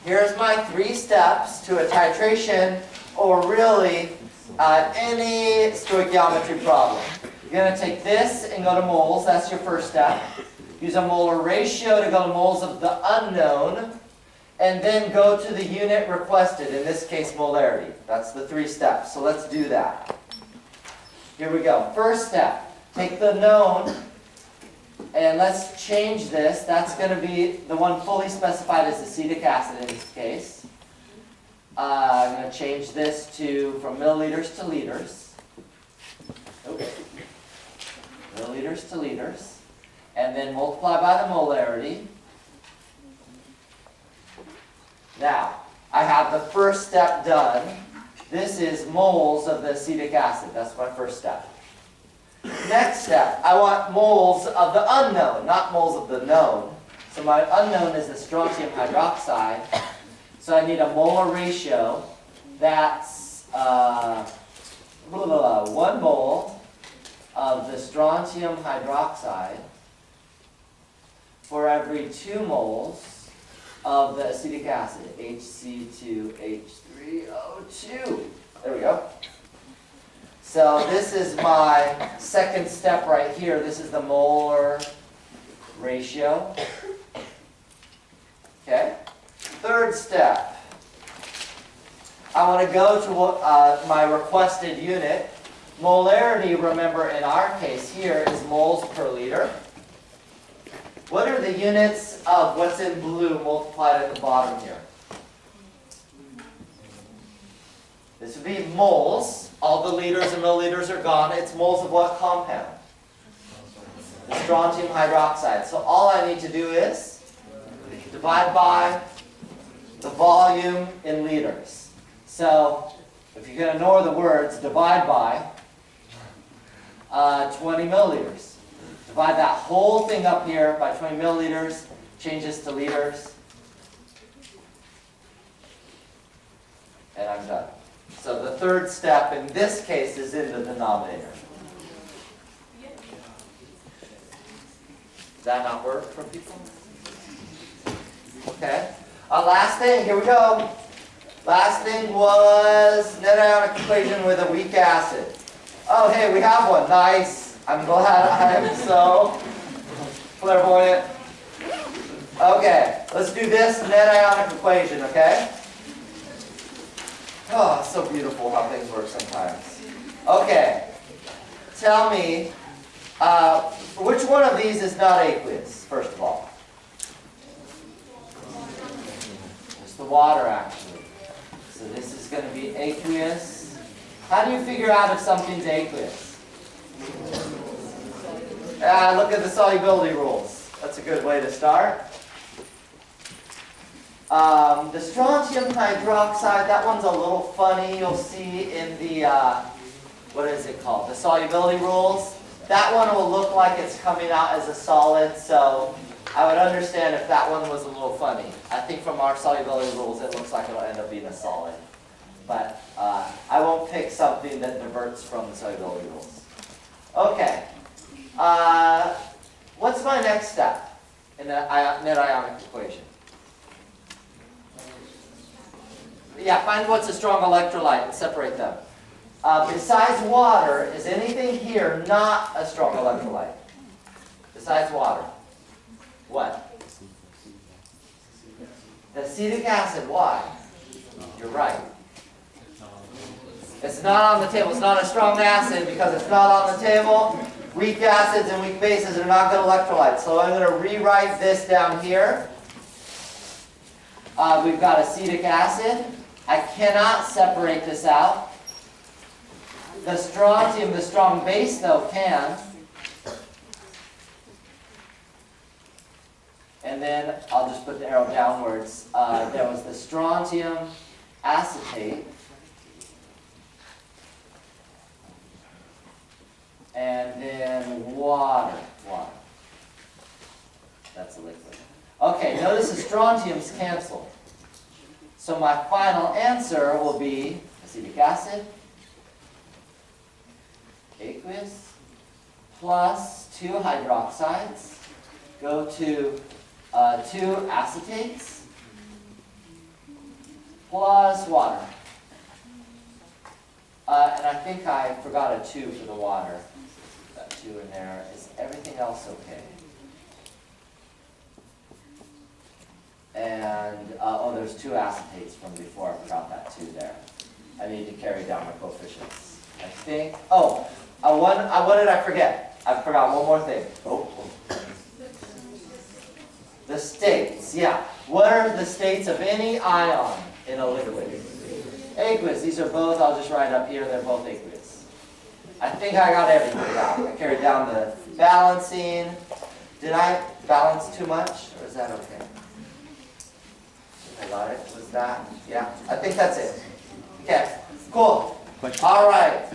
here's my 3 steps to a titration, or really any stoichiometry problem. You're going to take this and go to moles. That's your first step. Use a molar ratio to go to moles of the unknown, and then go to the unit requested, in this case molarity. That's the 3 steps. So let's do that. Here we go. First step, take the known, and let's change this. That's going to be the one fully specified as acetic acid in this case. I'm going to change this from milliliters to liters. Okay. Milliliters to liters. And then multiply by the molarity. Now, I have the first step done. This is moles of the acetic acid. That's my first step. Next step, I want moles of the unknown, not moles of the known. So my unknown is the strontium hydroxide. So I need a molar ratio. That's 1 mole of the strontium hydroxide for every 2 moles of the acetic acid, HC2H3O2. There we go. So this is my second step right here. This is the molar ratio. Okay. Third step. I want to go to my requested unit. Molarity, remember in our case here, is moles per liter. What are the units of what's in blue multiplied at the bottom here? This would be moles. All the liters and milliliters are gone. It's moles of what compound? The strontium hydroxide. So all I need to do is divide by the volume in liters. So if you can ignore the words, divide by 20 milliliters. Divide that whole thing up here by 20 milliliters, change this to liters, and I'm done. So the third step in this case is in the denominator. Does that not work for people? Okay. Last thing, here we go. Last thing was net ionic equation with a weak acid. Oh, hey, we have one. Nice. I'm glad I'm so clairvoyant. Okay, let's do this net ionic equation, okay? Oh, it's so beautiful how things work sometimes. Okay, tell me, which one of these is not aqueous, first of all? It's the water, actually. So this is going to be aqueous. How do you figure out if something's aqueous? Look at the solubility rules. That's a good way to start. The strontium hydroxide, that one's a little funny. You'll see in the, what is it called? The solubility rules. That one will look like it's coming out as a solid, so I would understand if that one was a little funny. I think from our solubility rules, it looks like it'll end up being a solid. But I won't pick something that diverts from the solubility rules. Okay. What's my next step in the net ionic equation? Yeah, find what's a strong electrolyte and separate them. Besides water, is anything here not a strong electrolyte? Besides water. What? The acetic acid. Why? You're right. It's not on the table. It's not a strong acid because it's not on the table. Weak acids and weak bases are not good electrolytes. So I'm going to rewrite this down here. We've got acetic acid. I cannot separate this out. The strontium, the strong base, though, can. And then I'll just put the arrow downwards. There was the strontium acetate. And then water. That's a liquid. Okay, notice the strontium's canceled. So my final answer will be acetic acid, aqueous, plus 2 hydroxides, go to 2 acetates, plus water. And I think I forgot a 2 for the water. That 2 in there. Is everything else okay? And, oh, there's 2 acetates from before. I forgot that 2 there. I need to carry down my coefficients. I think, oh, what did I forget? I forgot one more thing. Oh. The states, yeah. What are the states of any ion in a liquid? Aqueous, these are both, I'll just write up here, they're both aqueous. I think I got everything down. I carried down the balancing. Did I balance too much, or is that okay? I got it, was that? Yeah, I think that's it. Okay, cool. All right,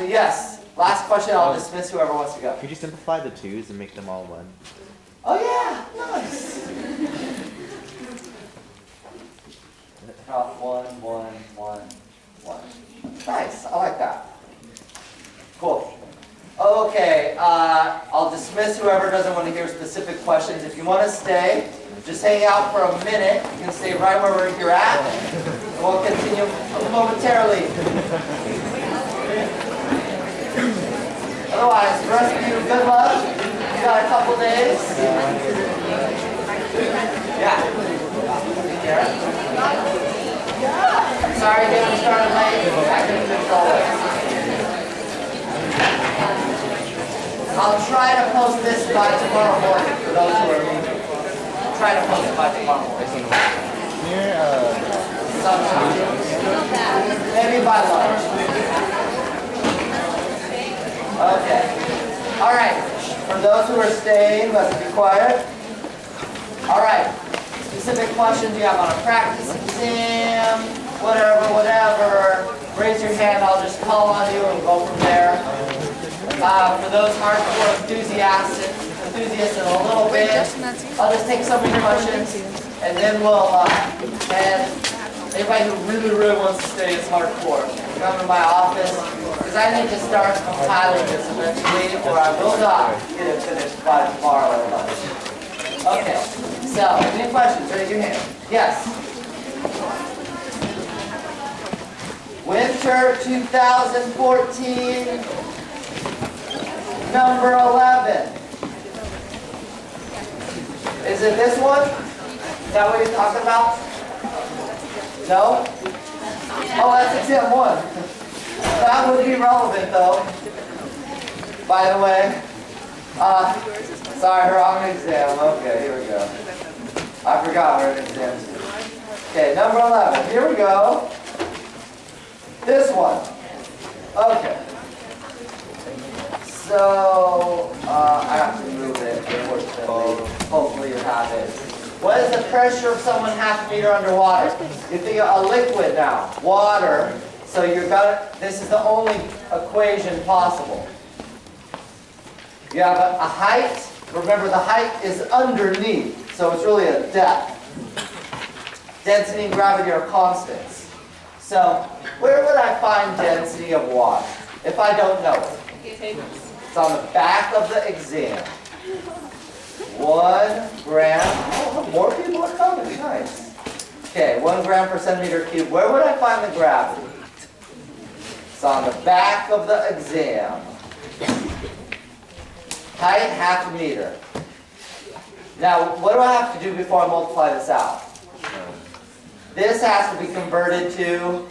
yes, last question, I'll dismiss whoever wants to go. Could you simplify the 2's and make them all 1? Oh yeah, nice. Drop 1, 1, 1, 1. Nice, I like that. Cool. Okay, I'll dismiss whoever doesn't want to hear specific questions. If you want to stay, just hang out for a minute. You can stay right where you're at. And we'll continue momentarily. Otherwise, the rest of you, good luck. You got a couple days. Yeah. Sorry getting started late. I couldn't control it. I'll try to post this by tomorrow morning for those who are leaving. Try to post it by tomorrow morning. Sometime. Maybe by lunch. Okay. All right. For those who are staying, let's be quiet. All right. Specific questions you have on a practice exam, whatever. Raise your hand. I'll just call on you and go from there. For those hardcore enthusiasts in a little bit, I'll just take some of your questions, and then we'll, and anybody who really wants to stay is hardcore, come to my office, because I need to start compiling this eventually, or I will not get it finished by tomorrow at lunch. Okay, so, any questions? Raise your hand. Yes? Winter 2014. Number 11. Is it this one? Is that what you're talking about? No? Oh, that's exam 1. That would be relevant though. By the way. Sorry, wrong exam. Okay, here we go. I forgot we're in exam 2. Okay, number 11. Here we go. This one. Okay. So, I have to move it, unfortunately. Hopefully you have it. What is the pressure of someone half a meter underwater? You think of a liquid now, water. So this is the only equation possible. You have a height. Remember, the height is underneath, so it's really a depth. Density and gravity are constants. So, where would I find density of water if I don't know it? It's on the back of the exam. 1 gram. Oh, more people are coming. Nice. Okay, 1 gram per centimeter cubed. Where would I find the gravity? It's on the back of the exam. Height, half a meter. Now, what do I have to do before I multiply this out? This has to be converted to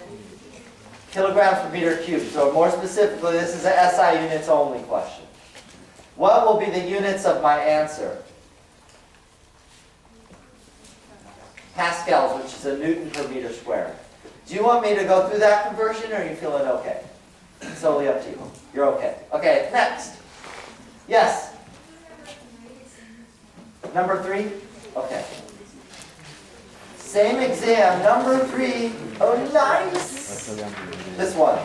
kilograms per meter cubed. So more specifically, this is a SI units only question. What will be the units of my answer? Pascals, which is a Newton per meter squared. Do you want me to go through that conversion, or are you feeling okay? It's totally up to you. You're okay. Okay, next. Yes? Number 3? Okay. Same exam, number 3. Oh, nice! This one.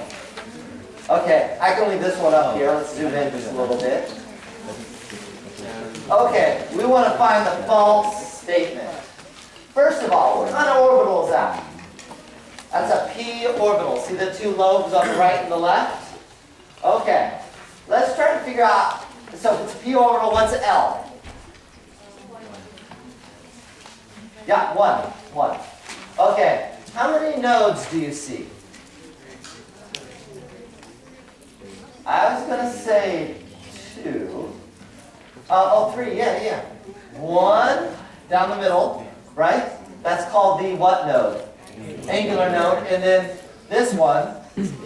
Okay, I can leave this one up here. Let's zoom in just a little bit. Okay, we want to find the false statement. First of all, what kind of orbital is that? That's a p orbital. See the two lobes on the right and the left? Okay. Let's try to figure out, so if it's a p orbital, what's L? Yeah, 1. Okay. How many nodes do you see? I was going to say 2. 3, yeah. 1 down the middle, right? That's called the what node? Angular node. And then this one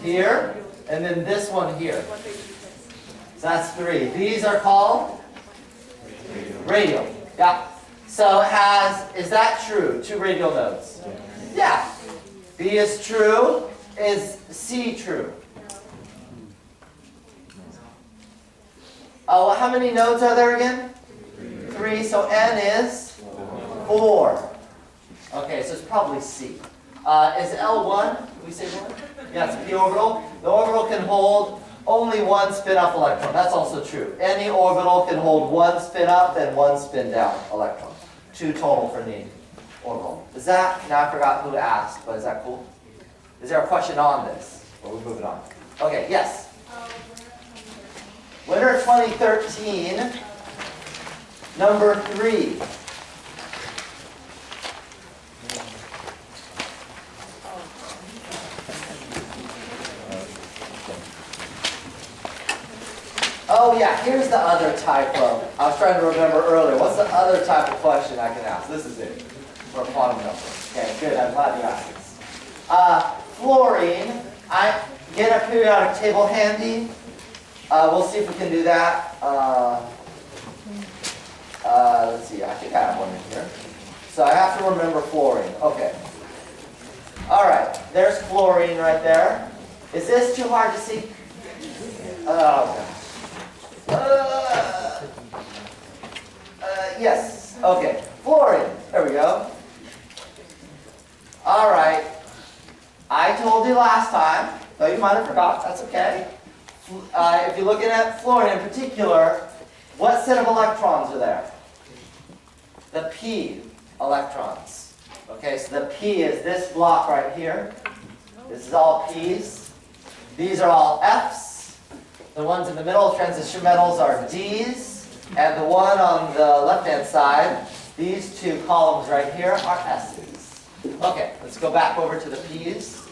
here, and then this one here. So that's 3. These are called radial. Yeah. So is that true? 2 radial nodes? Yeah. B is true. Is C true? Oh, how many nodes are there again? 3. So N is 4. Okay, so it's probably C. Is L1? Did we say 1? Yeah, it's a p orbital. The orbital can hold only 1 spin-up electron. That's also true. Any orbital can hold 1 spin-up and 1 spin-down electron. 2 total for the orbital. Is that, now I forgot who asked, but is that cool? Is there a question on this? Or we're moving on? Okay, yes. Winter 2013, number 3. Oh yeah, here's the other type of, I was trying to remember earlier, what's the other type of question I can ask? This is it, for a quantum number. Okay, good, I'm glad you asked this. Fluorine, I get a periodic table handy. We'll see if we can do that. Let's see, I think I have one in here. So I have to remember fluorine. Okay. All right, there's fluorine right there. Is this too hard to see? Oh, gosh. Yes, okay. Fluorine, there we go. All right. I told you last time, though you might have forgot, that's okay. If you're looking at fluorine in particular, what set of electrons are there? The p electrons. Okay, so the p is this block right here. This is all p's. These are all f's. The ones in the middle, transition metals, are d's. And the one on the left-hand side, these 2 columns right here, are s's. Okay, let's go back over to the p's.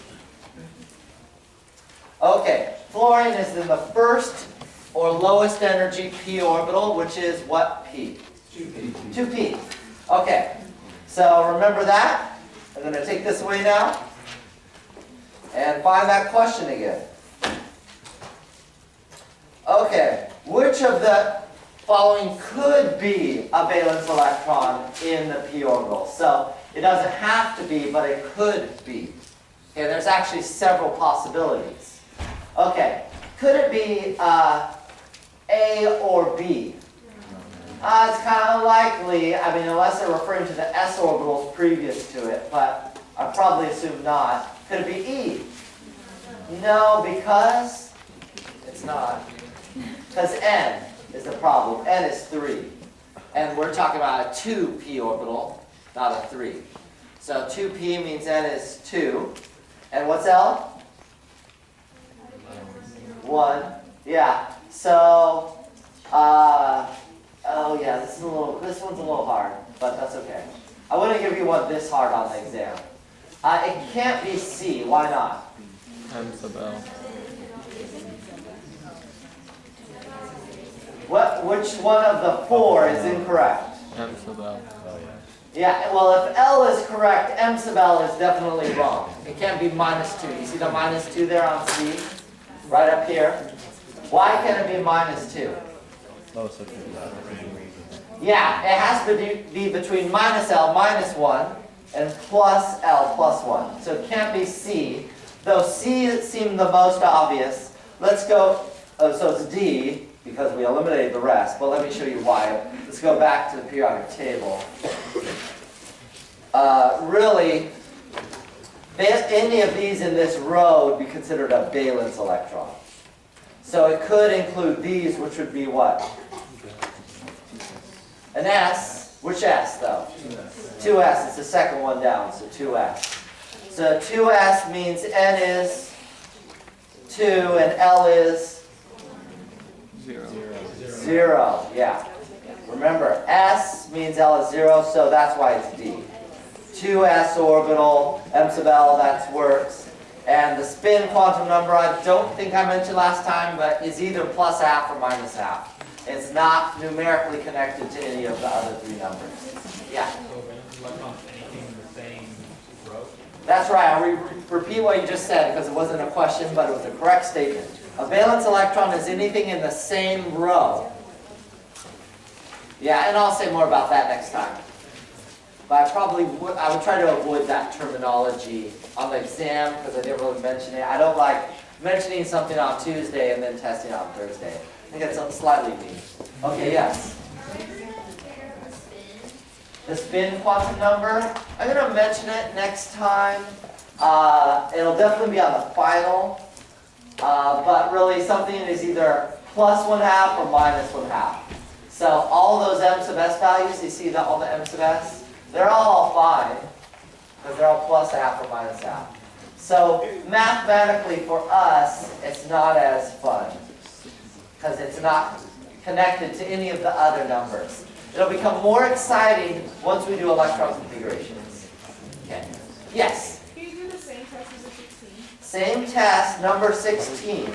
Okay, fluorine is in the first or lowest energy p orbital, which is what p? 2p. 2p. Okay, so remember that. I'm going to take this away now and find that question again. Okay, which of the following could be a valence electron in the p orbital? So it doesn't have to be, but it could be. Okay, there's actually several possibilities. Okay, could it be A or B? It's kind of likely, I mean, unless they're referring to the s orbitals previous to it, but I probably assume not. Could it be E? No, because it's not. Because N is the problem. N is 3. And we're talking about a 2p orbital, not a 3. So 2p means N is 2. And what's L? 1. Yeah. So, oh yeah, this one's a little hard, but that's okay. I wouldn't give you one this hard on the exam. It can't be C. Why not? M sub L. Which one of the 4 is incorrect? M sub L. Yeah, well, if L is correct, M sub L is definitely wrong. It can't be -2. You see the -2 there on C? Right up here? Why can't it be -2? Oh, so true. Yeah, it has to be between -L -1 and +L +1. So it can't be C, though C seemed the most obvious. Let's go, so it's D, because we eliminated the rest, but let me show you why. Let's go back to the periodic table. Really, any of these in this row would be considered a valence electron. So it could include these, which would be what? An S. Which S, though? 2s is the second one down, so 2s. So 2s means n is 2 and L is 0. Yeah. Remember, S means L is 0, so that's why it's D. 2s orbital, m sub L, that works. And the spin quantum number, I don't think I mentioned last time, but is either plus half or minus half. It's not numerically connected to any of the other three numbers. Yeah? That's right. I'll repeat what you just said because it wasn't a question, but it was a correct statement. A valence electron is anything in the same row. Yeah, and I'll say more about that next time. But I would try to avoid that terminology on the exam because I didn't really mention it. I don't like mentioning something on Tuesday and then testing on Thursday. I think it's slightly mean. Okay, yes? The spin quantum number, I'm going to mention it next time. It'll definitely be on the final. But really something is either plus 1/2 or minus 1/2. So all those m sub s values, you see all the m sub s? They're all fine, because they're all plus 1/2 or minus 1/2. So mathematically for us, it's not as fun, because it's not connected to any of the other numbers. It'll become more exciting once we do electron configurations. Okay. Yes? Can you do the same test as a 16? Same test, number 16.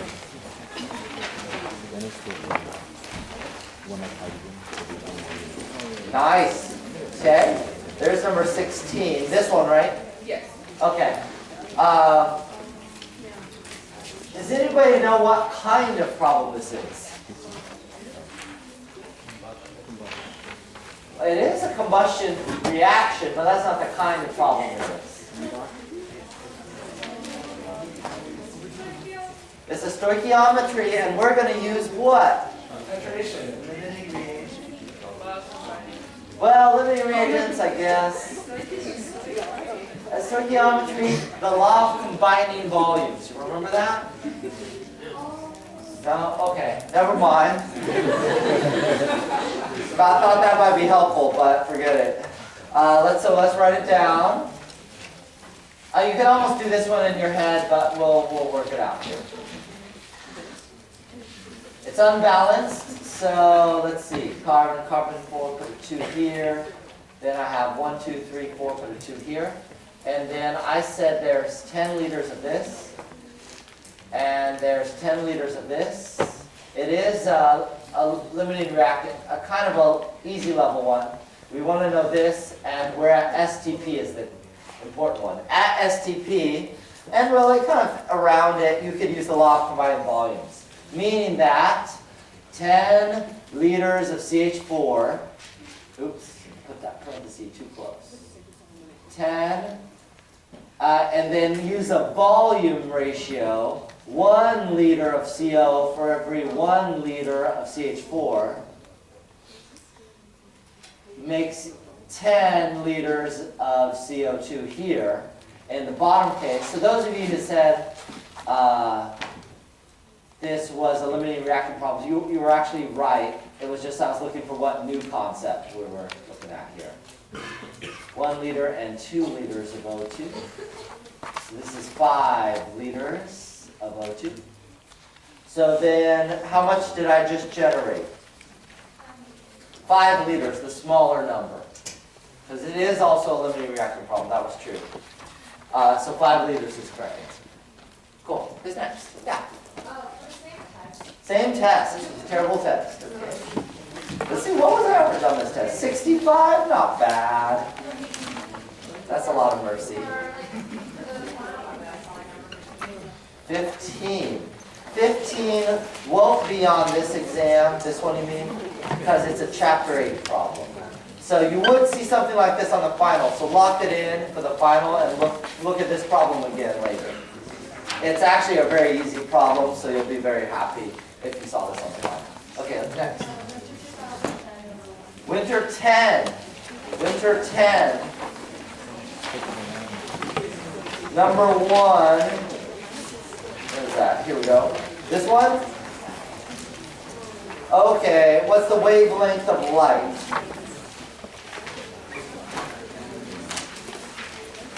Nice. Okay. There's number 16. This one, right? Yes. Okay. Does anybody know what kind of problem this is? It is a combustion reaction, but that's not the kind of problem it is. It's a stoichiometry, and we're going to use what? Titration, limiting reagent. Well, limiting reagents, I guess. A stoichiometry, the law of combining volumes. You remember that? No? Okay, never mind. I thought that might be helpful, but forget it. Let's write it down. You can almost do this one in your head, but we'll work it out here. It's unbalanced, so let's see. Carbon, 4, put a 2 here. Then I have 1, 2, 3, 4, put a 2 here. And then I said there's 10 liters of this. And there's 10 liters of this. It is a limiting reactant, a kind of an easy level one. We want to know this, and we're at STP is the important one. At STP, and really kind of around it, you could use the law of combining volumes. Meaning that 10 liters of CH4, oops, put that parenthesis too close. 10, and then use a volume ratio, 1 liter of CO for every 1 liter of CH4 makes 10 liters of CO2 here in the bottom case. So those of you who said this was a limiting reactant problem, you were actually right. It was just I was looking for what new concept we were looking at here. 1 liter and 2 liters of O2. So this is 5 liters of O2. So then, how much did I just generate? 5 liters, the smaller number. Because it is also a limiting reactant problem. That was true. So 5 liters is correct answer. Cool. Who's next? Yeah. Same test. This is a terrible test. Okay. Let's see, what was the average on this test? 65? Not bad. That's a lot of mercy. 15. 15 won't be on this exam. This one, you mean? Because it's a Chapter 8 problem. So you would see something like this on the final. So lock it in for the final and look at this problem again later. It's actually a very easy problem, so you'll be very happy if you saw this on the final. Okay, next. Winter 10. Winter 10. Number 1. Where is that? Here we go. This one? Okay, what's the wavelength of light?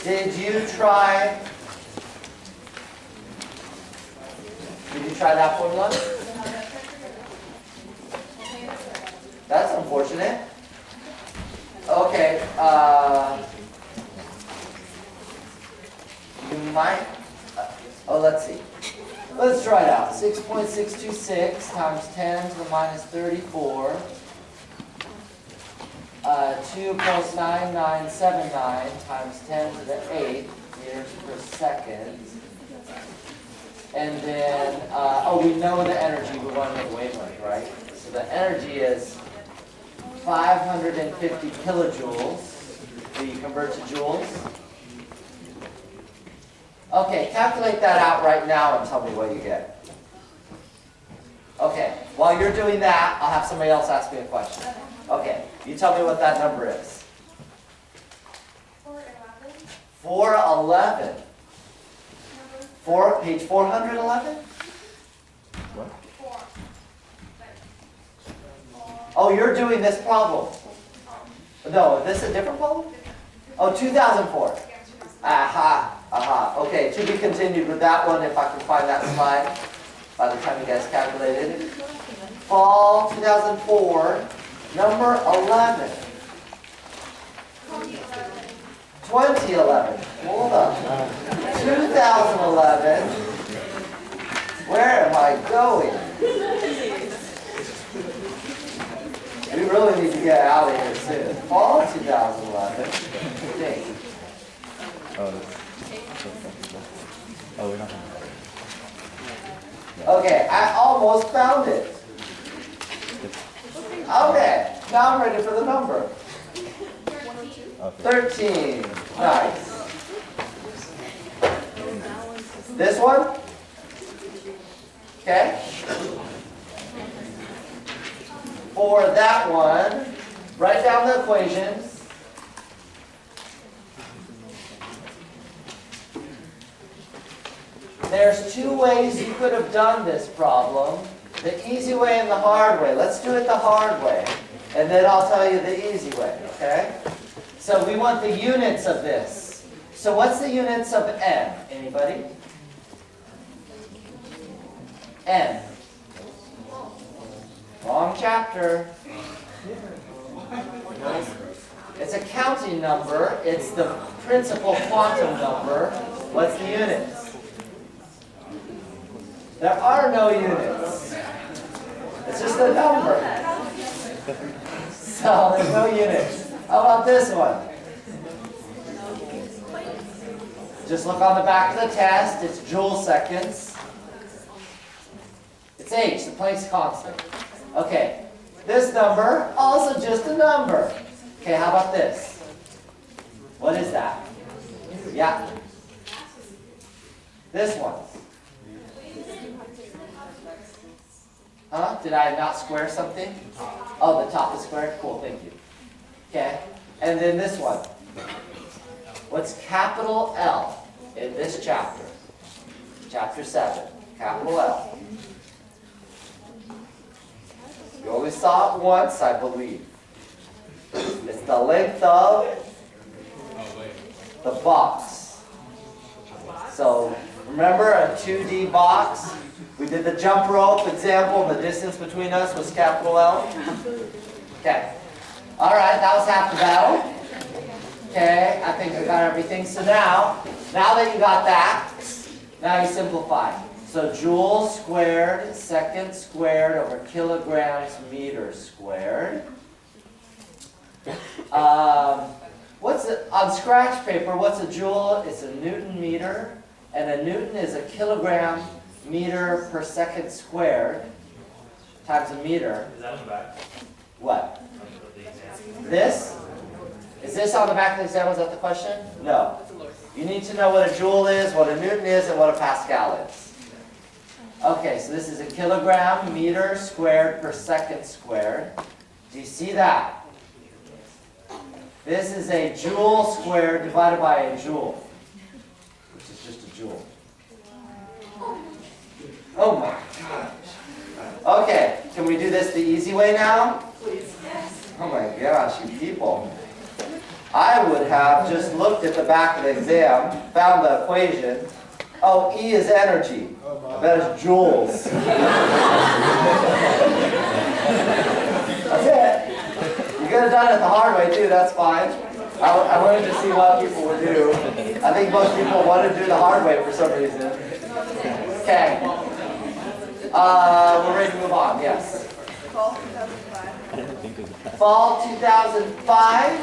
Did you try that formula? That's unfortunate. Okay, you might, let's see. Let's try it out. 6.626 times 10 to the minus 34. 2.9979 times 10 to the 8 meters per second. And then, we know the energy, we want to know the wavelength, right? So the energy is 550 kilojoules. Do you convert to joules? Okay, calculate that out right now and tell me what you get. Okay, while you're doing that, I'll have somebody else ask me a question. Okay, you tell me what that number is. 411. 411. Page 411? Four. Oh, you're doing this problem. No, is this a different problem? Oh, 2004. Aha, aha. Okay, to be continued with that one if I can find that slide by the time you guys calculated. Fall 2004, number 11. 2011. Hold up. 2011. Where am I going? We really need to get out of here soon. Fall 2011. Dang. Oh, we're not. Okay, I almost found it. Okay, now I'm ready for the number. 13. Nice. This one? Okay. For that one, write down the equations. There's two ways you could have done this problem. The easy way and the hard way. Let's do it the hard way. And then I'll tell you the easy way, okay? So we want the units of this. So what's the units of M? Anybody? M. Wrong chapter. It's a counting number. It's the principal quantum number. What's the units? There are no units. It's just a number. So there's no units. How about this one? Just look on the back of the test. It's joule seconds. It's H, the Planck's constant. Okay, this number, also just a number. Okay, how about this? What is that? Yeah. This one. Huh? Did I not square something? Oh, the top is squared? Cool, thank you. Okay, and then this one. What's capital L in this chapter? Chapter 7, capital L. You only saw it once, I believe. It's the length of the box. So remember a 2D box? We did the jump rope example, and the distance between us was capital L. Okay. All right, that was half the battle. Okay, I think I got everything. So now that you got that, now you simplify. So joule squared, second squared over kilograms meter squared. What's it, on scratch paper, what's a joule? It's a Newton meter, and a Newton is a kilogram meter per second squared times a meter. Is that on the back What? of the exam? This? Is this on the back of the exam? Is that the question? No. You need to know what a joule is, what a Newton is, and what a Pascal is. Okay, so this is a kilogram meter squared per second squared. Do you see that? This is a joule squared divided by a joule, which is just a joule. Oh my gosh. Okay, can we do this the easy way now? Please. Oh my gosh, you people. I would have just looked at the back of the exam, found the equation. Oh, E is energy. I bet it's joules. That's it. You could have done it the hard way too, that's fine. I wanted to see what people would do. I think most people want to do the hard way for some reason. Okay. We're ready to move on, yes. Fall 2005. I didn't think of that. Fall 2005.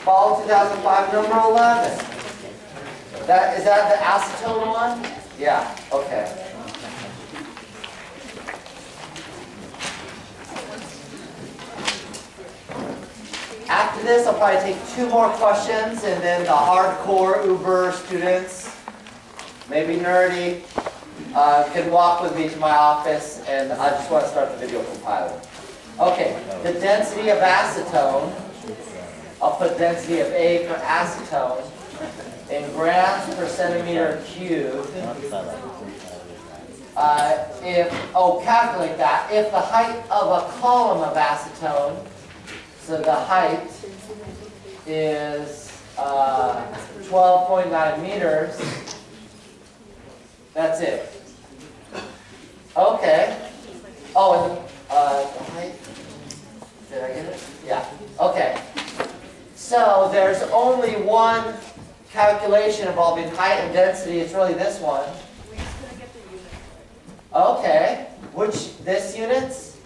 Fall 2005, number 11. Is that the acetone one? Yeah, okay. After this, I'll probably take 2 more questions, and then the hardcore Uber students, maybe nerdy, can walk with me to my office, and I just want to start the video compiler. Okay, the density of acetone, I'll put density of A for acetone in grams per centimeter cubed. Calculate that. If the height of a column of acetone, so the height is 12.9 meters. That's it. Okay. Oh, and the height. Did I get it? Yeah. Okay. So there's only one calculation involving height and density. It's really this one. We just couldn't get the unit. Okay. This units?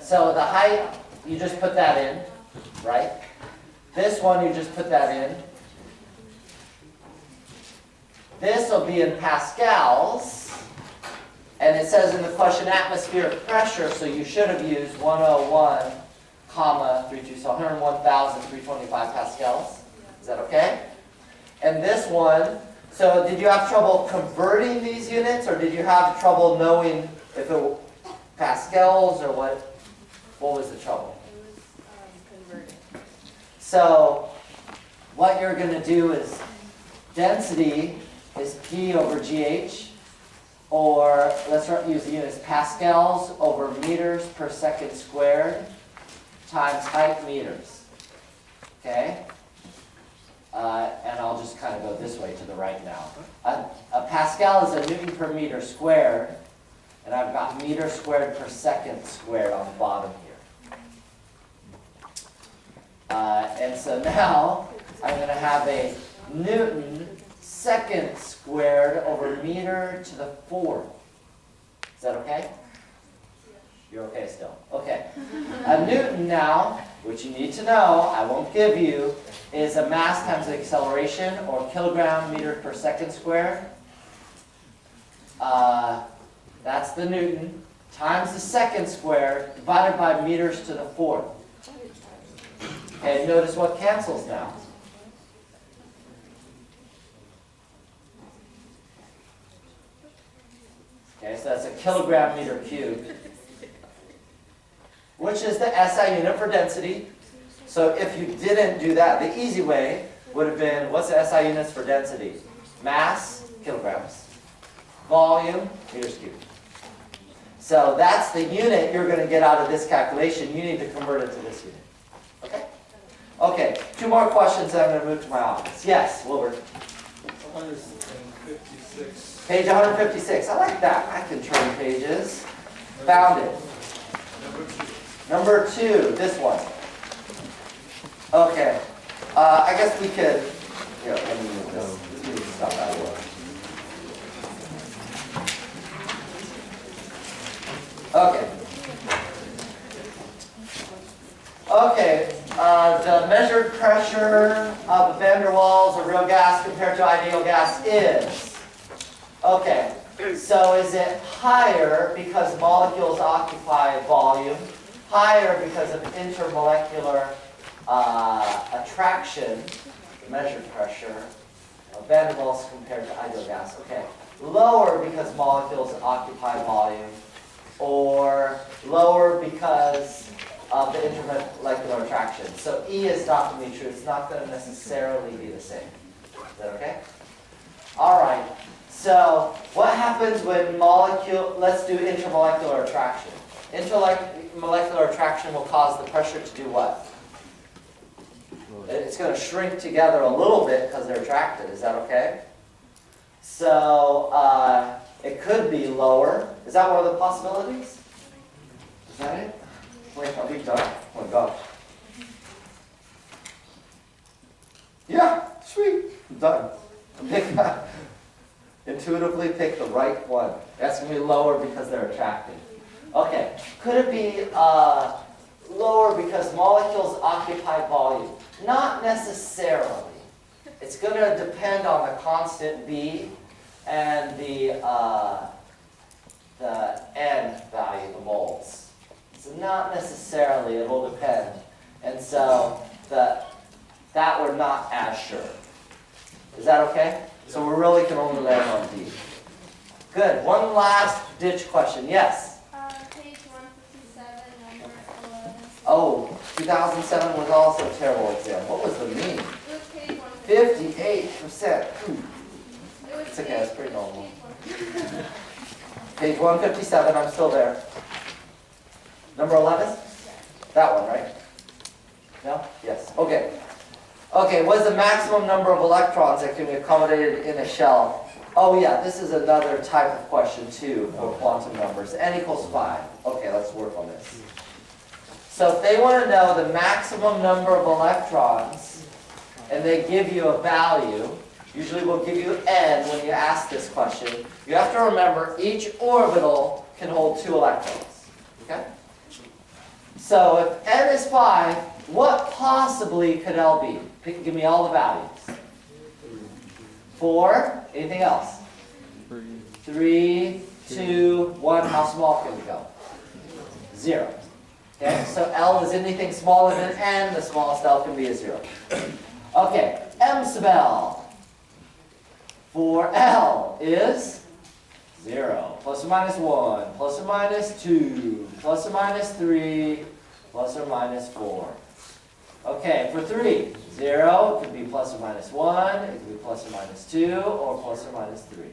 So the height, you just put that in, right? This one, you just put that in. This will be in pascals. And it says in the question atmospheric pressure, so you should have used 101,32, so 101,325 pascals. Is that okay? And this one, so did you have trouble converting these units, or did you have trouble knowing if it was pascals, or what was the trouble? It was converting. So what you're going to do is density is P over GH, or let's use the units pascals over meters per second squared times height meters. Okay? And I'll just kind of go this way to the right now. A pascal is a Newton per meter squared, and I've got meter squared per second squared on the bottom here. And so now I'm going to have a Newton second squared over meter to the 4th. Is that okay? You're okay still? Okay. A Newton now, which you need to know, I won't give you, is a mass times the acceleration, or kilogram meter per second squared. That's the Newton, times the second squared, divided by meters to the 4th. Okay, notice what cancels now. Okay, so that's a kilogram meter cubed, which is the SI unit for density. So if you didn't do that, the easy way would have been, what's the SI units for density? Mass, kilograms. Volume, meters cubed. So that's the unit you're going to get out of this calculation. You need to convert it to this unit. Okay? Okay, 2 more questions, and I'm going to move to my office. Yes, Wilbur. 156. Page 156. I like that. I can turn pages. Found it. Number 2, this one. Okay. I guess we could, here, let me move this. Let's move this stuff out of the way. Okay. Okay. The measured pressure of van der Waals of real gas compared to ideal gas is, okay, so is it higher because molecules occupy volume, higher because of intermolecular attraction, measured pressure of van der Waals compared to ideal gas, okay, lower because molecules occupy volume, or lower because of the intermolecular attraction. So E is not going to be true. It's not going to necessarily be the same. Is that okay? All right. So what happens when let's do intermolecular attraction. Intermolecular attraction will cause the pressure to do what? It's going to shrink together a little bit because they're attracted. Is that okay? So it could be lower. Is that one of the possibilities? Is that it? Wait, are we done? Oh my gosh. Yeah, sweet. I'm done. Intuitively pick the right one. That's going to be lower because they're attracted. Okay. Could it be lower because molecules occupy volume? Not necessarily. It's going to depend on the constant B and the N value, the moles. So not necessarily, it will depend. And so that we're not as sure. Is that okay? So we really can only land on D. Good. One last ditch question. Yes? Page 157, number 11. Oh, 2007 was also a terrible exam. What was the mean? It was page 157. 58%. Ooh. It was It's okay, page- that's pretty normal. page 157. Page 157, I'm still there. Number 11? That one, right? No? Yes. Okay. Okay, what is the maximum number of electrons that can be accommodated in a shell? Oh yeah, this is another type of question too for quantum numbers. N equals 5. Okay, let's work on this. So if they want to know the maximum number of electrons, and they give you a value, usually we'll give you N when you ask this question, you have to remember each orbital can hold 2 electrons. Okay? So if N is 5, what possibly could L be? Give me all the values. 4. Anything else? 3, 2, 1. How small can we go? 0. Okay, so L is anything smaller than N. The smallest L can be a 0. Okay, M sub L for L is 0. Plus or minus 1. Plus or minus 2. Plus or minus 3. Plus or minus 4. Okay, for 3, 0, it could be plus or minus 1, it could be plus or minus 2, or plus or minus 3.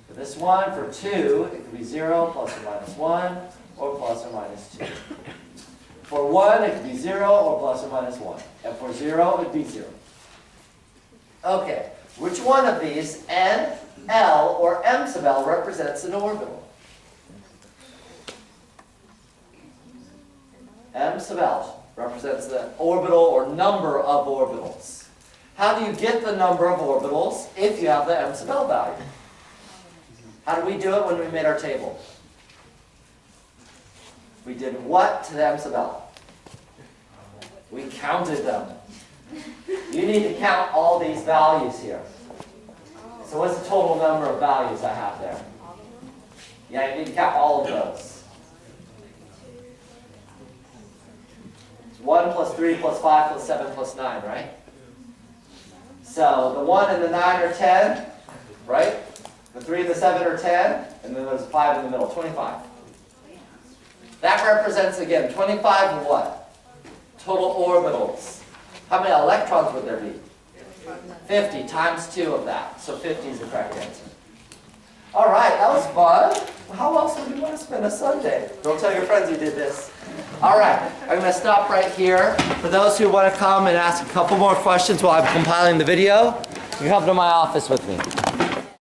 For this one, for 2, it could be 0, plus or minus 1, or plus or minus 2. For 1, it could be 0, or plus or minus 1. And for 0, it would be 0. Okay, which one of these, N, L, or M sub L, represents an orbital? M sub L represents the orbital or number of orbitals. How do you get the number of orbitals if you have the M sub L value? How did we do it when we made our table? We did what to the M sub L? We counted them. You need to count all these values here. So what's the total number of values I have there? Yeah, you need to count all of those. 1 plus 3 plus 5 plus 7 plus 9, right? So the 1 and the 9 are 10, right? The 3 and the 7 are 10, and then there's 5 in the middle, 25. That represents, again, 25 of what? Total orbitals. How many electrons would there be? 50 times 2 of that. So 50 is the correct answer. All right, that was fun. How else would you want to spend a Sunday? Don't tell your friends you did this. All right, I'm going to stop right here. For those who want to come and ask a couple more questions while I'm compiling the video, you can come to my office with me.